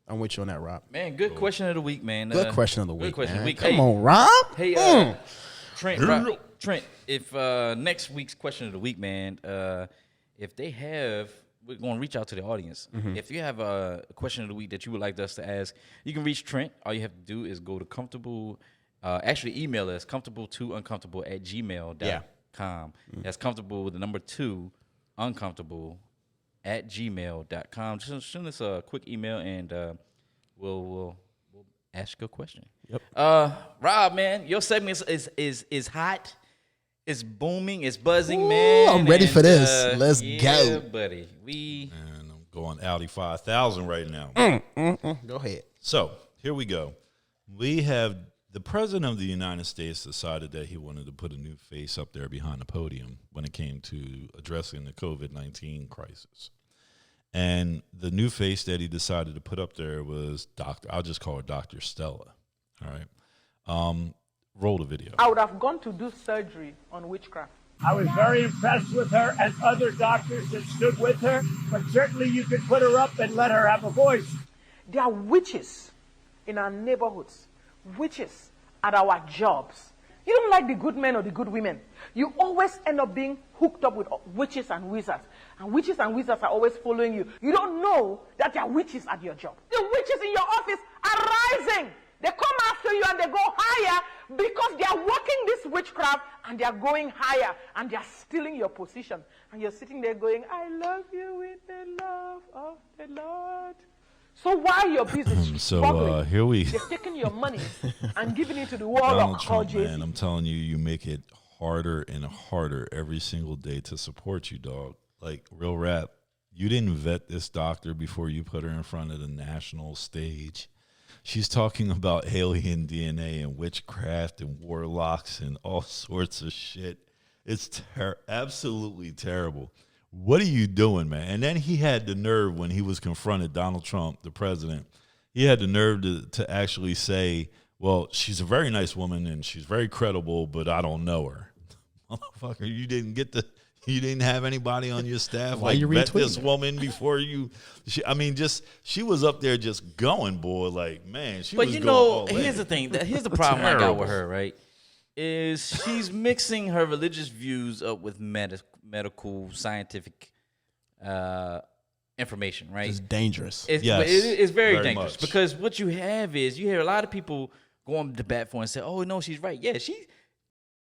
I'm with you on that, Rob. Man, good question of the week, man. Good question of the week. Good question of the week. Come on, Rob. Hey, Trent, if next week's question of the week, man, if they have, we're going to reach out to the audience. If you have a question of the week that you would like us to ask, you can reach Trent. All you have to do is go to comfortable, actually email us, comfortable2uncomfortable@gmail.com. That's comfortable with the number 2, uncomfortable@gmail.com. Just send us a quick email and we'll ask you a question. Yep. Rob, man, your segment is hot. It's booming. It's buzzing, man. I'm ready for this. Let's yeah, go. buddy. We And I'm going Audi 5000 right now. Go ahead. So here we go. We have the president of the United States decided that he wanted to put a new face up there behind the podium when it came to addressing the COVID-19 crisis. And the new face that he decided to put up there was I'll just call her Dr. Stella. All right. Roll the video. I would have gone to do surgery on witchcraft. I was very impressed with her and other doctors that stood with her, but certainly you could put her up and let her have a voice. There are witches in our neighborhoods, witches at our jobs. You don't like the good men or the good women. You always end up being hooked up with witches and wizards. And witches and wizards are always following you. You don't know that there are witches at your job. The witches in your office are rising. They come after you and they go higher because they are working this witchcraft and they are going higher and they are stealing your position. And you're sitting there going, I love you with the love of the Lord. So while you're busy struggling, here we they're taking your money and giving it to the warlock Donald called Trump, Jay-Z. man, I'm telling you, you make it harder and harder every single day to support you, dog. Like, real rap, you didn't vet this doctor before you put her in front of the national stage. She's talking about alien DNA and witchcraft and warlocks and all sorts of shit. It's absolutely terrible. What are you doing, man? And then he had the nerve when he was confronted, Donald Trump, the president, he had the nerve to actually say, well, she's a very nice woman and she's very credible, but I don't know her. Motherfucker, you didn't have anybody on your staff Why like you vet retweeting this it? woman before you. She was up there just going, boy. Like, man, she was But you going know, all in. here's the thing. Here's the problem I got Terrible. with her, right? Is she's mixing her religious views up with medical, scientific information, right? It's dangerous. It's, Yes, it's very, very dangerous much. because what you have is you hear a lot of people going to bat for and say, "Oh no, she's right." Yeah,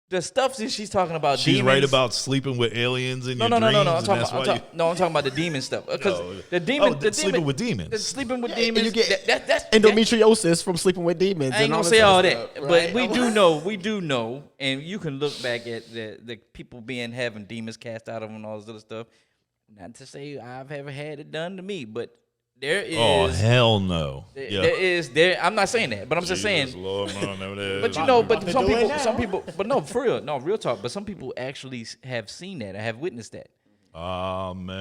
the stuff that she's talking about. She's demons, right about sleeping with aliens in No. your dreams. I'm and talking that's about. why I'm talking about the demon stuff because No. the demon, Oh, sleeping with demons. the sleeping with And demons. you get that's endometriosis from sleeping with demons. I ain't and gonna all say this all other that, stuff, but right? we do know, and you can look back at the people having demons cast out of them and all this other stuff. Not to say I've ever had it done to me, but there is. Oh, hell no. There is. I'm not saying that, but I'm just saying. Lord, man, there it But is. you know, About but to some do it people, now. but no, for real, no, real talk. But some people actually have seen that, or have witnessed that.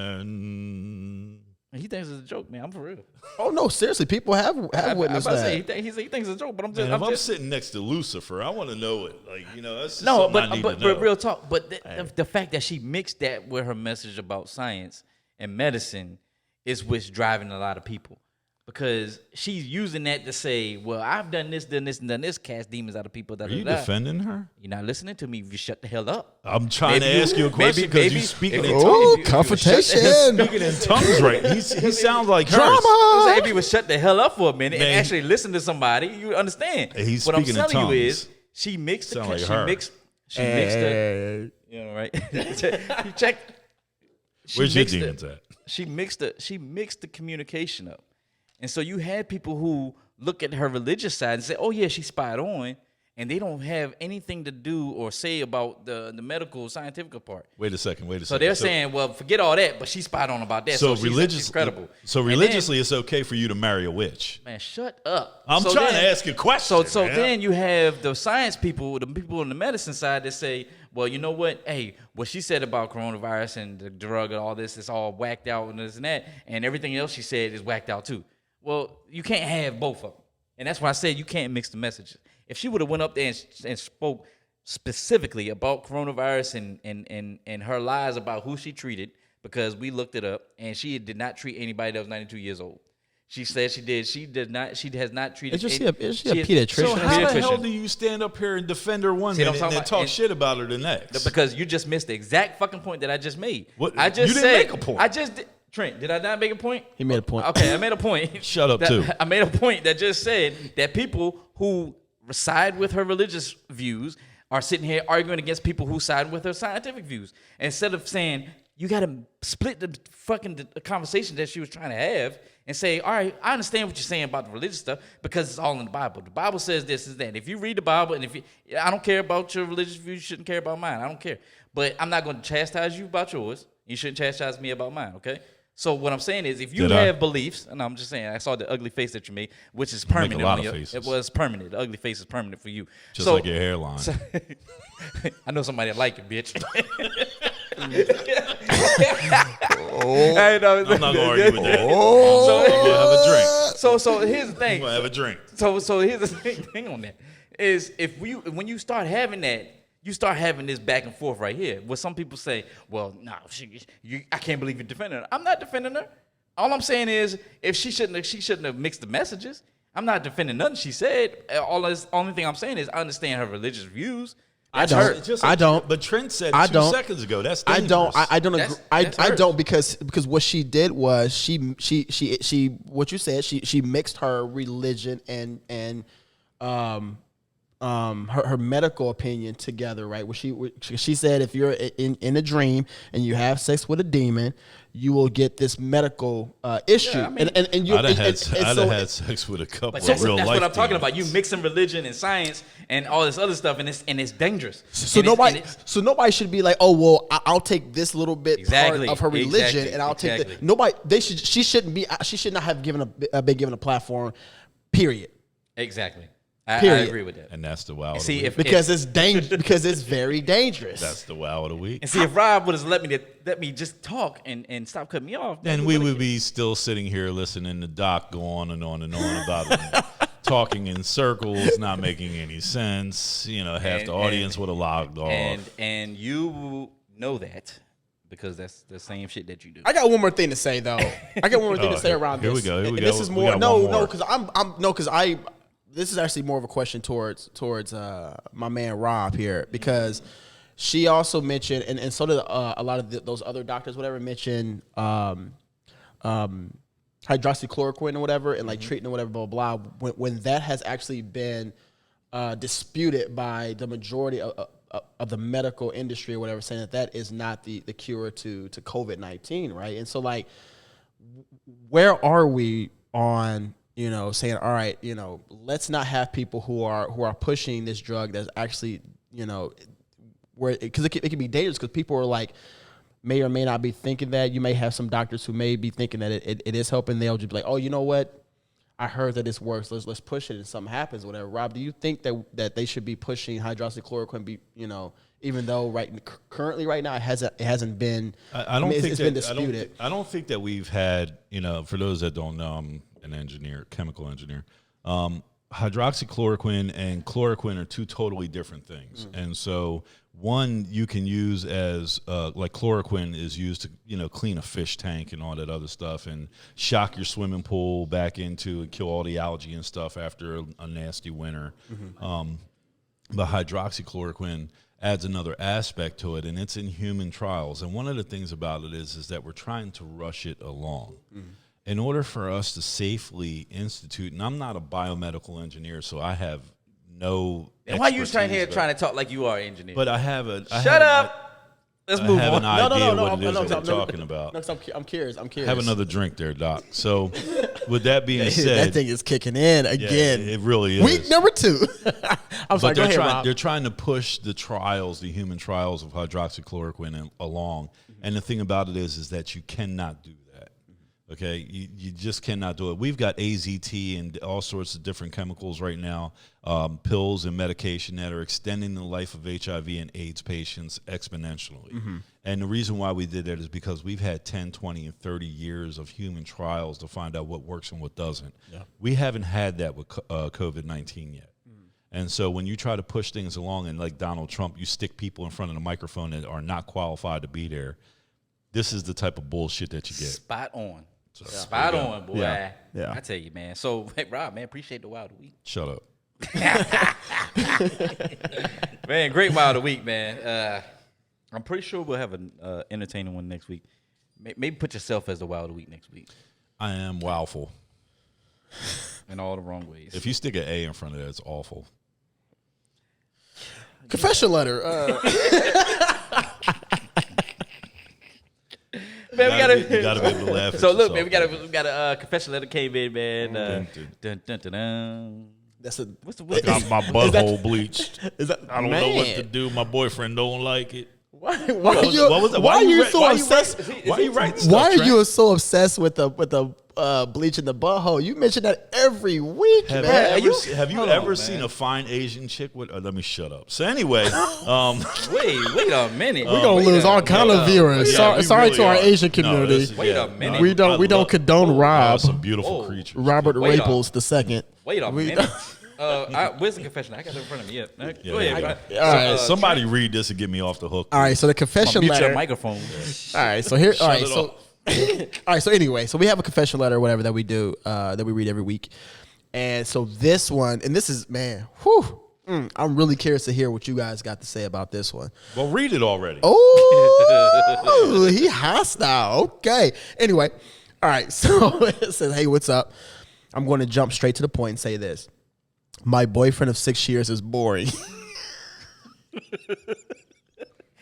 Amen. And he thinks it's a joke, man. I'm for real. Oh no, seriously, people have witnessed I'm about to that. say, he thinks it's a joke, but I'm just. Man, if I'm just sitting next to Lucifer, I want to know it. Like, that's just no, something I need but to know. real talk. But the fact that she mixed that with her message about science and medicine is what's driving a lot of people. Because she's using that to say, well, I've done this, and done this, cast demons out of people. Are you defending her? You're not listening to me if you shut the hell up. I'm trying Maybe to ask you a question maybe- because maybe- you're speaking if- in oh, tongues. you- confrontation. Speaking in tongues, right? He sounds like her. So if you would shut the hell up for a minute Man. and actually listen to somebody, you understand. He's what I'm speaking in telling you tongues. is she mixed the Sound like she her. mixed the you know right. You check. she Where's your mixed the- demons at? She mixed the communication up, and so you had people who look at her religious side and say, "Oh yeah, she's spied on," and they don't have anything to do or say about the medical scientific part. Wait a second. So they're saying, "Well, forget all that," but she's spied on about that. So she's credible. So And then- religiously, it's okay for you to marry a witch. man, shut up. I'm So trying then- to ask you a question. So man. then you have the science people, the people on the medicine side that say, well, you know what? Hey, what she said about coronavirus and the drug and all this is all whacked out and this and that, and everything else she said is whacked out too. Well, you can't have both of them, and that's why I said you can't mix the messages. If she would have went up there and spoke specifically about coronavirus and her lies about who she treated, because we looked it up, and she did not treat anybody that was 92 years old. She said she did. She did not. She has not treated. Is she a pediatrician? So how the hell pediatrician. do you stand up here and defend her one See what I'm minute and talking then about? talk And- shit about her the next? Because you just missed the exact fucking point that I just made. What? I just You didn't said, make a point. I just did. Trent, did I not make a point? He made a point. Okay, I made a point. Shut up, That- too. I made a point that just said that people who side with her religious views are sitting here arguing against people who side with her scientific views. Instead of saying, you got to split the fucking the conversation that she was trying to have and say, all right, I understand what you're saying about the religious stuff because it's all in the Bible. The Bible says this is that. If you read the Bible and I don't care about your religious views, you shouldn't care about mine. I don't care. But I'm not going to chastise you about yours. You shouldn't chastise me about mine, okay? So what I'm saying is, if you have beliefs, and I'm just saying, I saw the ugly face that you made, which is permanent. Make a lot of faces. It was permanent. The ugly face is permanent for you. Just like your hairline. So, I know somebody that like it, bitch. I'm not going to argue with that. So, I'm going to have a drink. So here's the thing. I'm going to have a drink. So here's the thing on that is when you start having that, you start having this back and forth right here. Where some people say, well, no, I can't believe you're defending her. I'm not defending her. All I'm saying is, if she shouldn't have mixed the messages. I'm not defending nothing she said. Only thing I'm saying is I understand her religious views. I don't. But Trent said 2 seconds ago. That's dangerous. I don't agree. I don't because what she did was she what you said she mixed her religion and her medical opinion together, right? Where she said if you're in a dream and you have sex with a demon, you will get this medical issue. Yeah, I mean, and you I'd have had sex with a couple of real life. That's what I'm talking about. You mixing religion and science and all this other stuff, and it's dangerous. So nobody should be like, oh well, I'll take this little bit part of her religion, and I'll take the nobody. She should not have been given a platform. Period. Exactly. I agree with that. And that's the wow. Because it's very dangerous. That's the wow of the week. And see, if Rob would have let me just talk and stop cutting me off, then we would be still sitting here listening to Doc go on and on and on about talking in circles, not making any sense. Half the audience would have logged off. And you know that. Because that's the same shit that you do. I got one more thing to say though. Around this. Here we go. This is more because this is actually more of a question towards my man Rob here, because she also mentioned, and so did a lot of those other doctors, whatever, mentioned hydroxychloroquine or whatever, and like treatment or whatever, blah, blah, blah. When that has actually been disputed by the majority of the medical industry or whatever, saying that is not the cure to COVID-19, right? And so like, where are we on saying, all right, let's not have people who are pushing this drug that's actually, because it can be dangerous, because people are like, may or may not be thinking that. You may have some doctors who may be thinking that it is helping. They'll just be like, oh, you know what? I heard that this works. Let's push it, and something happens, whatever. Rob, do you think that they should be pushing hydroxychloroquine? Even though currently right now it hasn't been. It's been disputed. I don't think that we've had. For those that don't know, I'm an engineer, chemical engineer. Hydroxychloroquine and chloroquine are two totally different things. And so one you can use as like chloroquine is used to clean a fish tank and all that other stuff and shock your swimming pool back into and kill all the algae and stuff after a nasty winter. But hydroxychloroquine adds another aspect to it, and it's in human trials. And one of the things about it is that we're trying to rush it along. In order for us to safely institute, and I'm not a biomedical engineer, so I have no. And why are you trying to talk like you are an engineer? But I have a. Shut up. Let's move on. I have an idea what it is that we're talking about. No, I'm curious. Have another drink there, Doc. So, with that being said, that thing is kicking in again. Yeah, it really is. Week number 2. I'm sorry. Go ahead, Rob. They're trying to push the human trials of hydroxychloroquine along. And the thing about it is that you cannot do that. Okay, you just cannot do it. We've got AZT and all sorts of different chemicals right now, pills and medication that are extending the life of HIV and AIDS patients exponentially. And the reason why we did that is because we've had 10, 20, and 30 years of human trials to find out what works and what doesn't. Yeah. We haven't had that with COVID-19 yet. And so when you try to push things along, and like Donald Trump, you stick people in front of the microphone that are not qualified to be there, this is the type of bullshit that you get. Spot on. Spot on, boy. Yeah. I tell you, man. So, hey, Rob, man, appreciate the Wild of the Week. Shut up. Man, great Wild of the Week, man. I'm pretty sure we'll have an entertaining one next week. Maybe put yourself as the Wild of the Week next week. I am wowful. In all the wrong ways. If you stick an A in front of that, it's awful. Confession letter. Man, we You gotta be able to laugh. So at look, man, yourself, we got a confession letter came in, man. Dun, dun, dun, dun. That's a. What's the Got my butthole bleached. Is that? I don't know what to do. My boyfriend don't like it. Why are What you? was it? Why are you write- so why obsessed? Why you writing stuff, Why are Trent? you so obsessed with the bleach in the butthole? You mention that every week, Have man. you Hold on, ever man. seen a fine Asian chick with? Let me shut up. So anyway, Wait a minute. We're gonna lose all kind of viewers. yeah, we sorry really to our are. Asian No, community. this is- Wait yeah, a minute. no, we don't I love- condone Rob. Some beautiful creatures. Robert Wait up. Raples the second. Wait a minute. Where's the confession? I got it in front of me. Yeah. Yeah, Go ahead. yeah. bro. All right. Somebody read this and get me off the hook. All right, so the confession Mute letter. your microphone. All right, so here. All right, it so all right, so anyway, so we have a confession letter or whatever that we do that we read every week, and so this one, and this is man, whew, I'm really curious to hear what you guys got to say about this one. Well, read it already. Oh, he hostile. Okay. Anyway, all right. So it says, "Hey, what's up?" I'm going to jump straight to the point and say this: my boyfriend of 6 years is boring.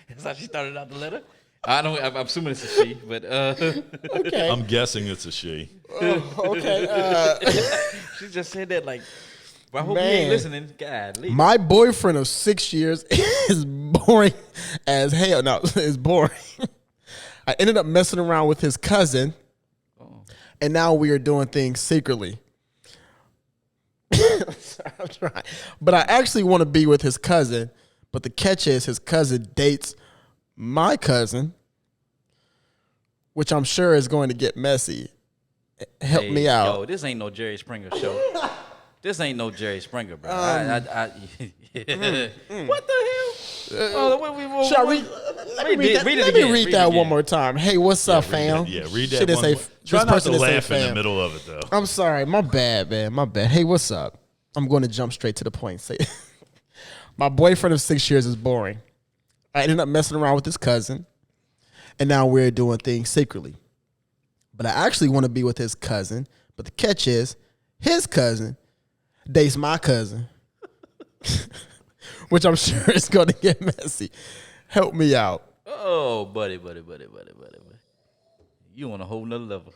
That's how she started out the letter. I'm assuming it's a she, but Okay. I'm guessing it's a she. Okay. she just said that like. Well, I hope Man. you ain't listening. God, leave. My boyfriend of 6 years is boring as hell. No, is boring. I ended up messing around with his cousin, and now we are doing things secretly. Sorry, I'm trying. But I actually want to be with his cousin, but the catch is his cousin dates my cousin, which I'm sure is going to get messy. Help me out. Yo, this ain't no Jerry Springer show. This ain't no Jerry Springer, bro. What the hell? Shall I read? Let me read that, read it let me again, read read that it one again. more time. Hey, what's up, Read fam? that, yeah, read that Shit is one. a- Try this not person to is a laugh in the fam. middle of it, though. I'm sorry. My bad, man. My bad. Hey, what's up? I'm going to jump straight to the point. Say, my boyfriend of 6 years is boring. I ended up messing around with his cousin, and now we're doing things secretly. But I actually want to be with his cousin. But the catch is, his cousin dates my cousin, which I'm sure is going to get messy. Help me out. Oh, buddy. You on a whole nother level.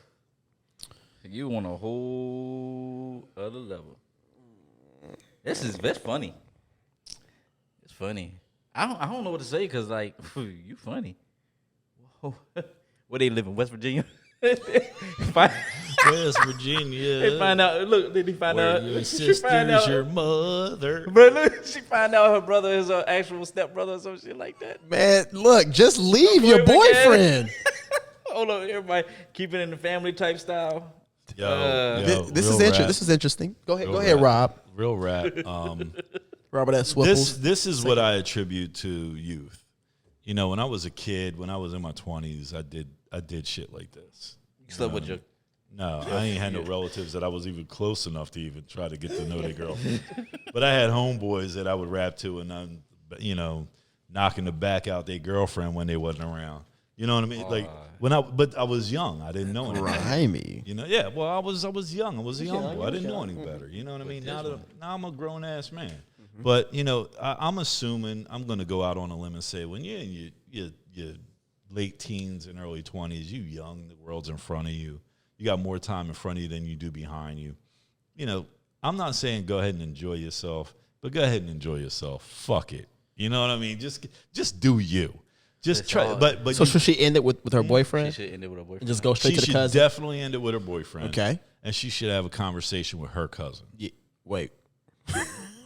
You on a whole other level. That's funny. It's funny. I don't know what to say because like you funny. Whoa. Where they live in West Virginia? West Virginia. They find out. Look, did he find where out? your She find sister's out. your mother. But look, she find out her brother is her actual stepbrother or some shit like that. Man, look, just leave your boyfriend. Hold on, everybody, keep it in the family type style. Yo, This real is interesting. rap. This is interesting. Go ahead, Real go ahead, rap. Rob. Real rap. Robert S. Swiffles. This is what I attribute to youth. You know, when I was a kid, when I was in my 20s, I did shit like this. You slept with your. No, I ain't had no relatives that I was even close enough to even try to get to know their girlfriend. But I had homeboys that I would rap to, and I'm, knocking the back out their girlfriend when they wasn't around. You know what I mean? Like but I was young. I didn't know anything. Grimy. You know, yeah. Well, I was young. I was a young boy. I didn't know any better. You know what I mean? Now I'm a grown ass man. But I'm assuming I'm going to go out on a limb and say, when you're in your late teens and early 20s, you young. The world's in front of you. You got more time in front of you than you do behind you. You know, I'm not saying go ahead and enjoy yourself, but go ahead and enjoy yourself. Fuck it. You know what I mean? Just do you. Just try. But So should she end it with her boyfriend? She should end it with her boyfriend. And just go straight she to the should cousin? definitely end it with her boyfriend. Okay. And she should have a conversation with her cousin. Yeah. Wait.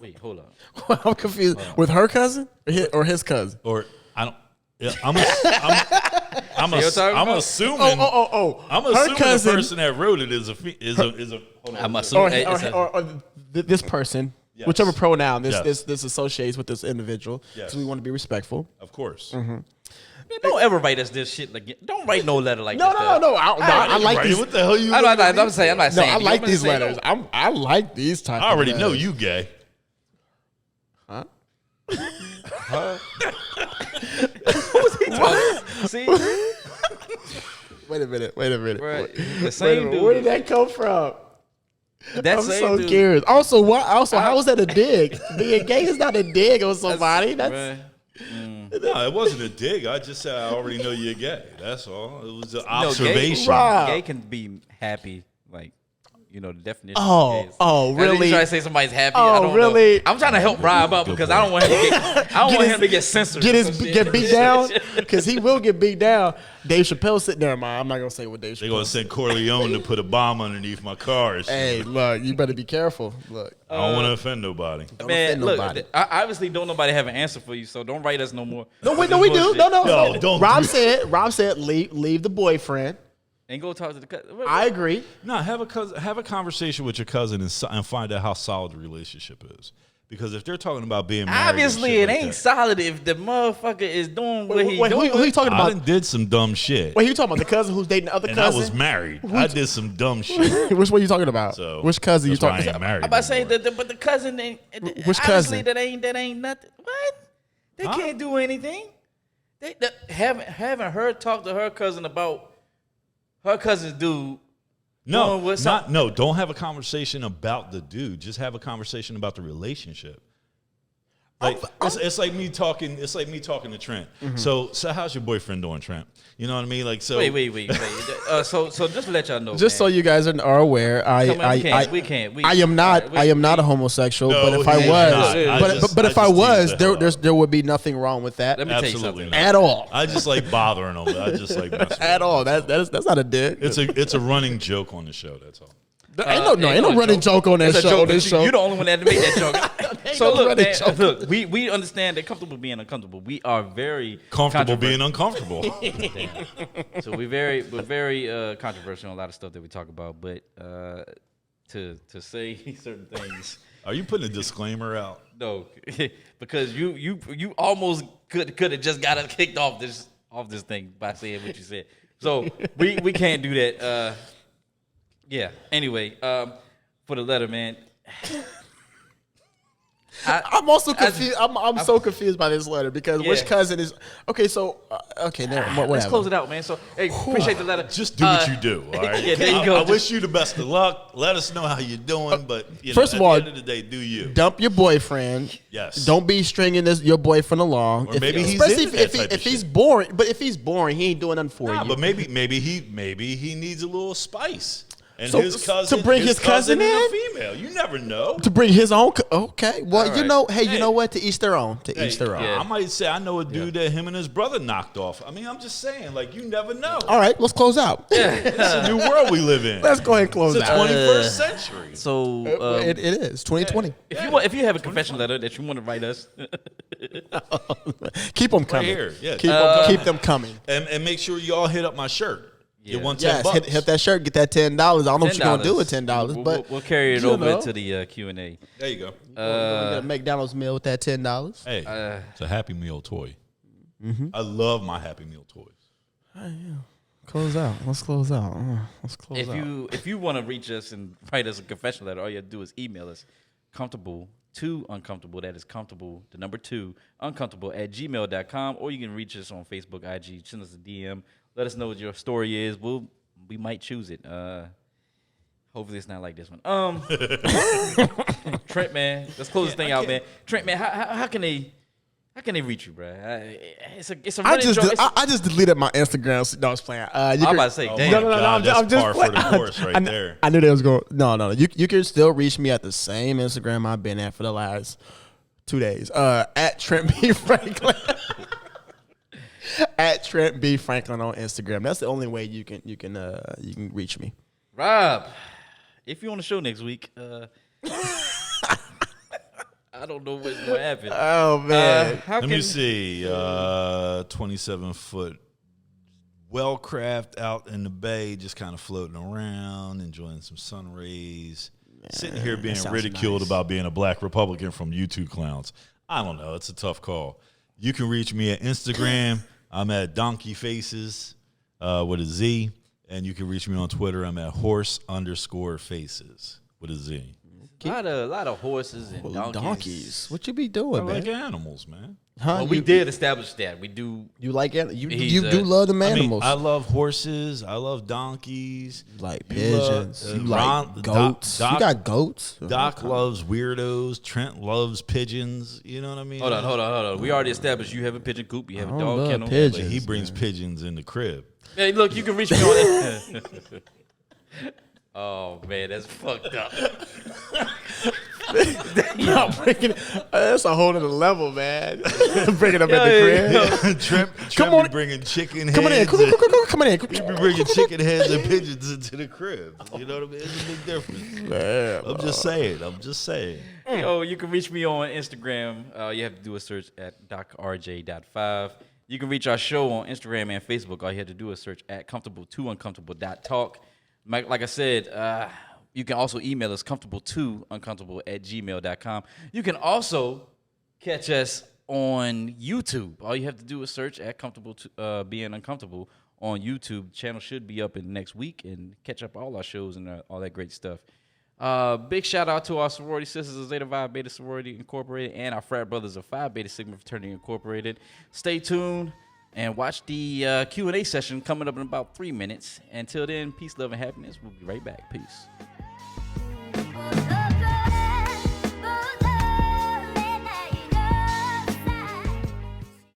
Wait, hold on. I'm confused. With her cousin or his cousin? Or I don't. Yeah, I'm talking about? assuming. Oh. I'm Her assuming cousin- the person that wrote it is a. Hold on. I'm assuming. Or this person, Yes. whichever pronoun Yes. this associates with this individual. Yes. So we want to be respectful. Of course. Man, don't ever write us this shit again. Don't write no letter like No. this. I like Right, these. what the hell you? I'm not saying. No, I You like want me to these say no? letters. I like these type. I already of know letters. you gay. See, Wait a minute. Bruh, the Wait a same minute. Where dude. did that come from? That I'm same so dude. curious. Also, how is that a dig? Being gay is not a dig on somebody. That's Bruh. No, it wasn't a dig. I just said I already know you're gay. That's all. It was an No, observation. Gay can be happy, like, the definition. Oh, of gay is- oh, As really? you try to say somebody's happy. Oh, I don't really? know. I'm trying to help Rob out because I don't want him to get. I don't want him to get censored. Get beat down because he will get beat down. Dave Chappelle sitting there, man. I'm not gonna say what Dave They're Chappelle. gonna send Corleone to put a bomb underneath my car. and shit. Hey, look, you better be careful. Look, I don't want to offend nobody. don't Man, offend look, nobody. I obviously don't nobody have an answer for you, so don't write us no more. No, we do. No. No, don't Rob do- said, leave the boyfriend. And go talk to the cousin. I agree. No, have a conversation with your cousin and find out how solid the relationship is. Because if they're talking about being married, and Obviously, shit it like ain't that, solid if the motherfucker is doing what he Wait, doing. who you talking I about? done did some dumb shit, Wait, you talking about the cousin who's dating the other and I cousin? was married. I did some dumb shit. Which one you talking about? So Which cousin you that's why I talking ain't about? married I'm about to say no more. that, but the cousin ain't. Which obviously cousin? that ain't nothing. What? They Huh? can't do anything. They having her talk to her cousin about her cousin's dude. No, doing what don't have a conversation about the dude. Just have a conversation about the relationship. Like it's like me talking. It's like me talking to Trent. So how's your boyfriend doing, Trent? You know what I mean? Like so. Wait. So just to let y'all know, Just so man. you guys are aware, Come on, we can't. I am not a homosexual. No, but if I he's was, not. but I if I just was, tease the hell out. there would be nothing wrong with that Let me tell you Absolutely something. not. at all. I just like bothering them. I just like messing with At them. all. That's not a dig. It's a running joke on the show. That's all. Ain't no running joke on that It's a show. joke, On this but show. you're the only one that had to make that joke. So no look, running man, joke. look, we understand that comfortable being uncomfortable. We are very Comfortable being controversial. uncomfortable. So we're very controversial on a lot of stuff that we talk about. But to say certain things, Are you putting a disclaimer out? no, because you almost could have just got us kicked off this thing by saying what you said. So we can't do that. Yeah. Anyway, for the letter, man. I'm also confused. I'm so confused by this letter because which cousin is okay? So okay, whatever. Let's close it out, man. So hey, appreciate the letter. Just do what you do. All right. Yeah, there you go. I wish you the best of luck. Let us know how you're doing. But First at of all, the end of the day, do you? Dump your boyfriend. Yes. Don't be stringing your boyfriend along. Or maybe he's especially into that type of if he's shit. boring. But if he's boring, he ain't doing nothing for Nah, you. but maybe he needs a little spice. And So- his cousin to bring his cousin is in? a female. You never know. to bring his own. Okay. Well, All you right. know. Hey, Hey. you know what? To each their own. To each their own. Yeah. I might say I know a dude that him and his brother knocked off. I mean, I'm just saying, like, you never know. All right. Let's close out. It's a new world we live in. Let's go ahead and close It's the out. 21st century. So It is 2020. if you have a confession letter that you want to write us, Keep them Right coming. here. Yeah. Keep them coming. And make sure y'all hit up my shirt. Yeah. Get $10. Yes, hit that shirt, get that $10. I don't know what you're gonna do with $10, We'll- but we'll carry it you over know. to the Q&A. There you go. get a McDonald's meal with that $10. Hey, it's a Happy Meal toy. I love my Happy Meal toys. Close out. Let's close out. Let's close If you want to reach us and write us a confession letter, all you have to do is email us comfortable, that is comfortable, the number 2, uncomfortable @gmail.com, or you can reach us on Facebook, IG, send us a DM. Let us know what your story is. We might choose it. Hopefully it's not like this one. Trent, man, let's close this thing out, man. Trent, man, how can they reach you, bro? It's a I running joke. I just deleted my Instagram. No, I was playing. I'm about to say, Oh damn. my God, that's I'm just par for the playing. course right there. I knew they was going. No. You can still reach me at the same Instagram I've been at for the last 2 days. At Trent B Franklin. At Trent B Franklin on Instagram. That's the only way you can reach me. Rob, if you're on the show next week, I don't know what's going to happen. Oh man. How Let me see. 27-foot well-craft out in the bay, just kind of floating around, enjoying some sun rays. Sitting here being sounds ridiculed nice. about being a black Republican from YouTube clowns. I don't know. It's a tough call. You can reach me at Instagram. I'm at Donkey Faces with a Z. And you can reach me on Twitter. I'm at horse_faces with a Z. A lot of horses and donkeys. What you be I doing, man? like animals, man. Huh? Well, we did establish that. We do. You like it? You He's, do love them I mean, animals. I love horses. I love donkeys. You like You pigeons. love- You Ron- like goats. Doc- you got goats. Doc loves weirdos. Trent loves pigeons. You know what I mean? Hold on. We already established you have a pigeon coop. You have a I don't dog love kennel. pigeons. But he brings pigeons in the crib. Hey, look, you can reach me on. Oh man, that's fucked up. That's a whole other level, man. Bring it up at the crib. Trent be bringing chicken heads. Come on in. Come on in. He be bringing chicken heads and pigeons into the crib. You know what I mean? It's a big difference. Man, I'm just saying. Yo, you can reach me on Instagram. You have to do a search at docrj.5. You can reach our show on Instagram and Facebook. All you have to do is search at comfortable2uncomfortable.talk. Like I said, you can also email us comfortable2uncomfortable@gmail.com. You can also catch us on YouTube. All you have to do is search at comfortable being uncomfortable on YouTube. The channel should be up in next week and catch up all our shows and all that great stuff. Big shout out to our sorority sisters of Zeta Phi Beta Sorority Incorporated and our frat brothers of Phi Beta Sigma Fraternity Incorporated. Stay tuned and watch the Q&A session coming up in about 3 minutes. Until then, peace, love, and happiness. We'll be right back. Peace.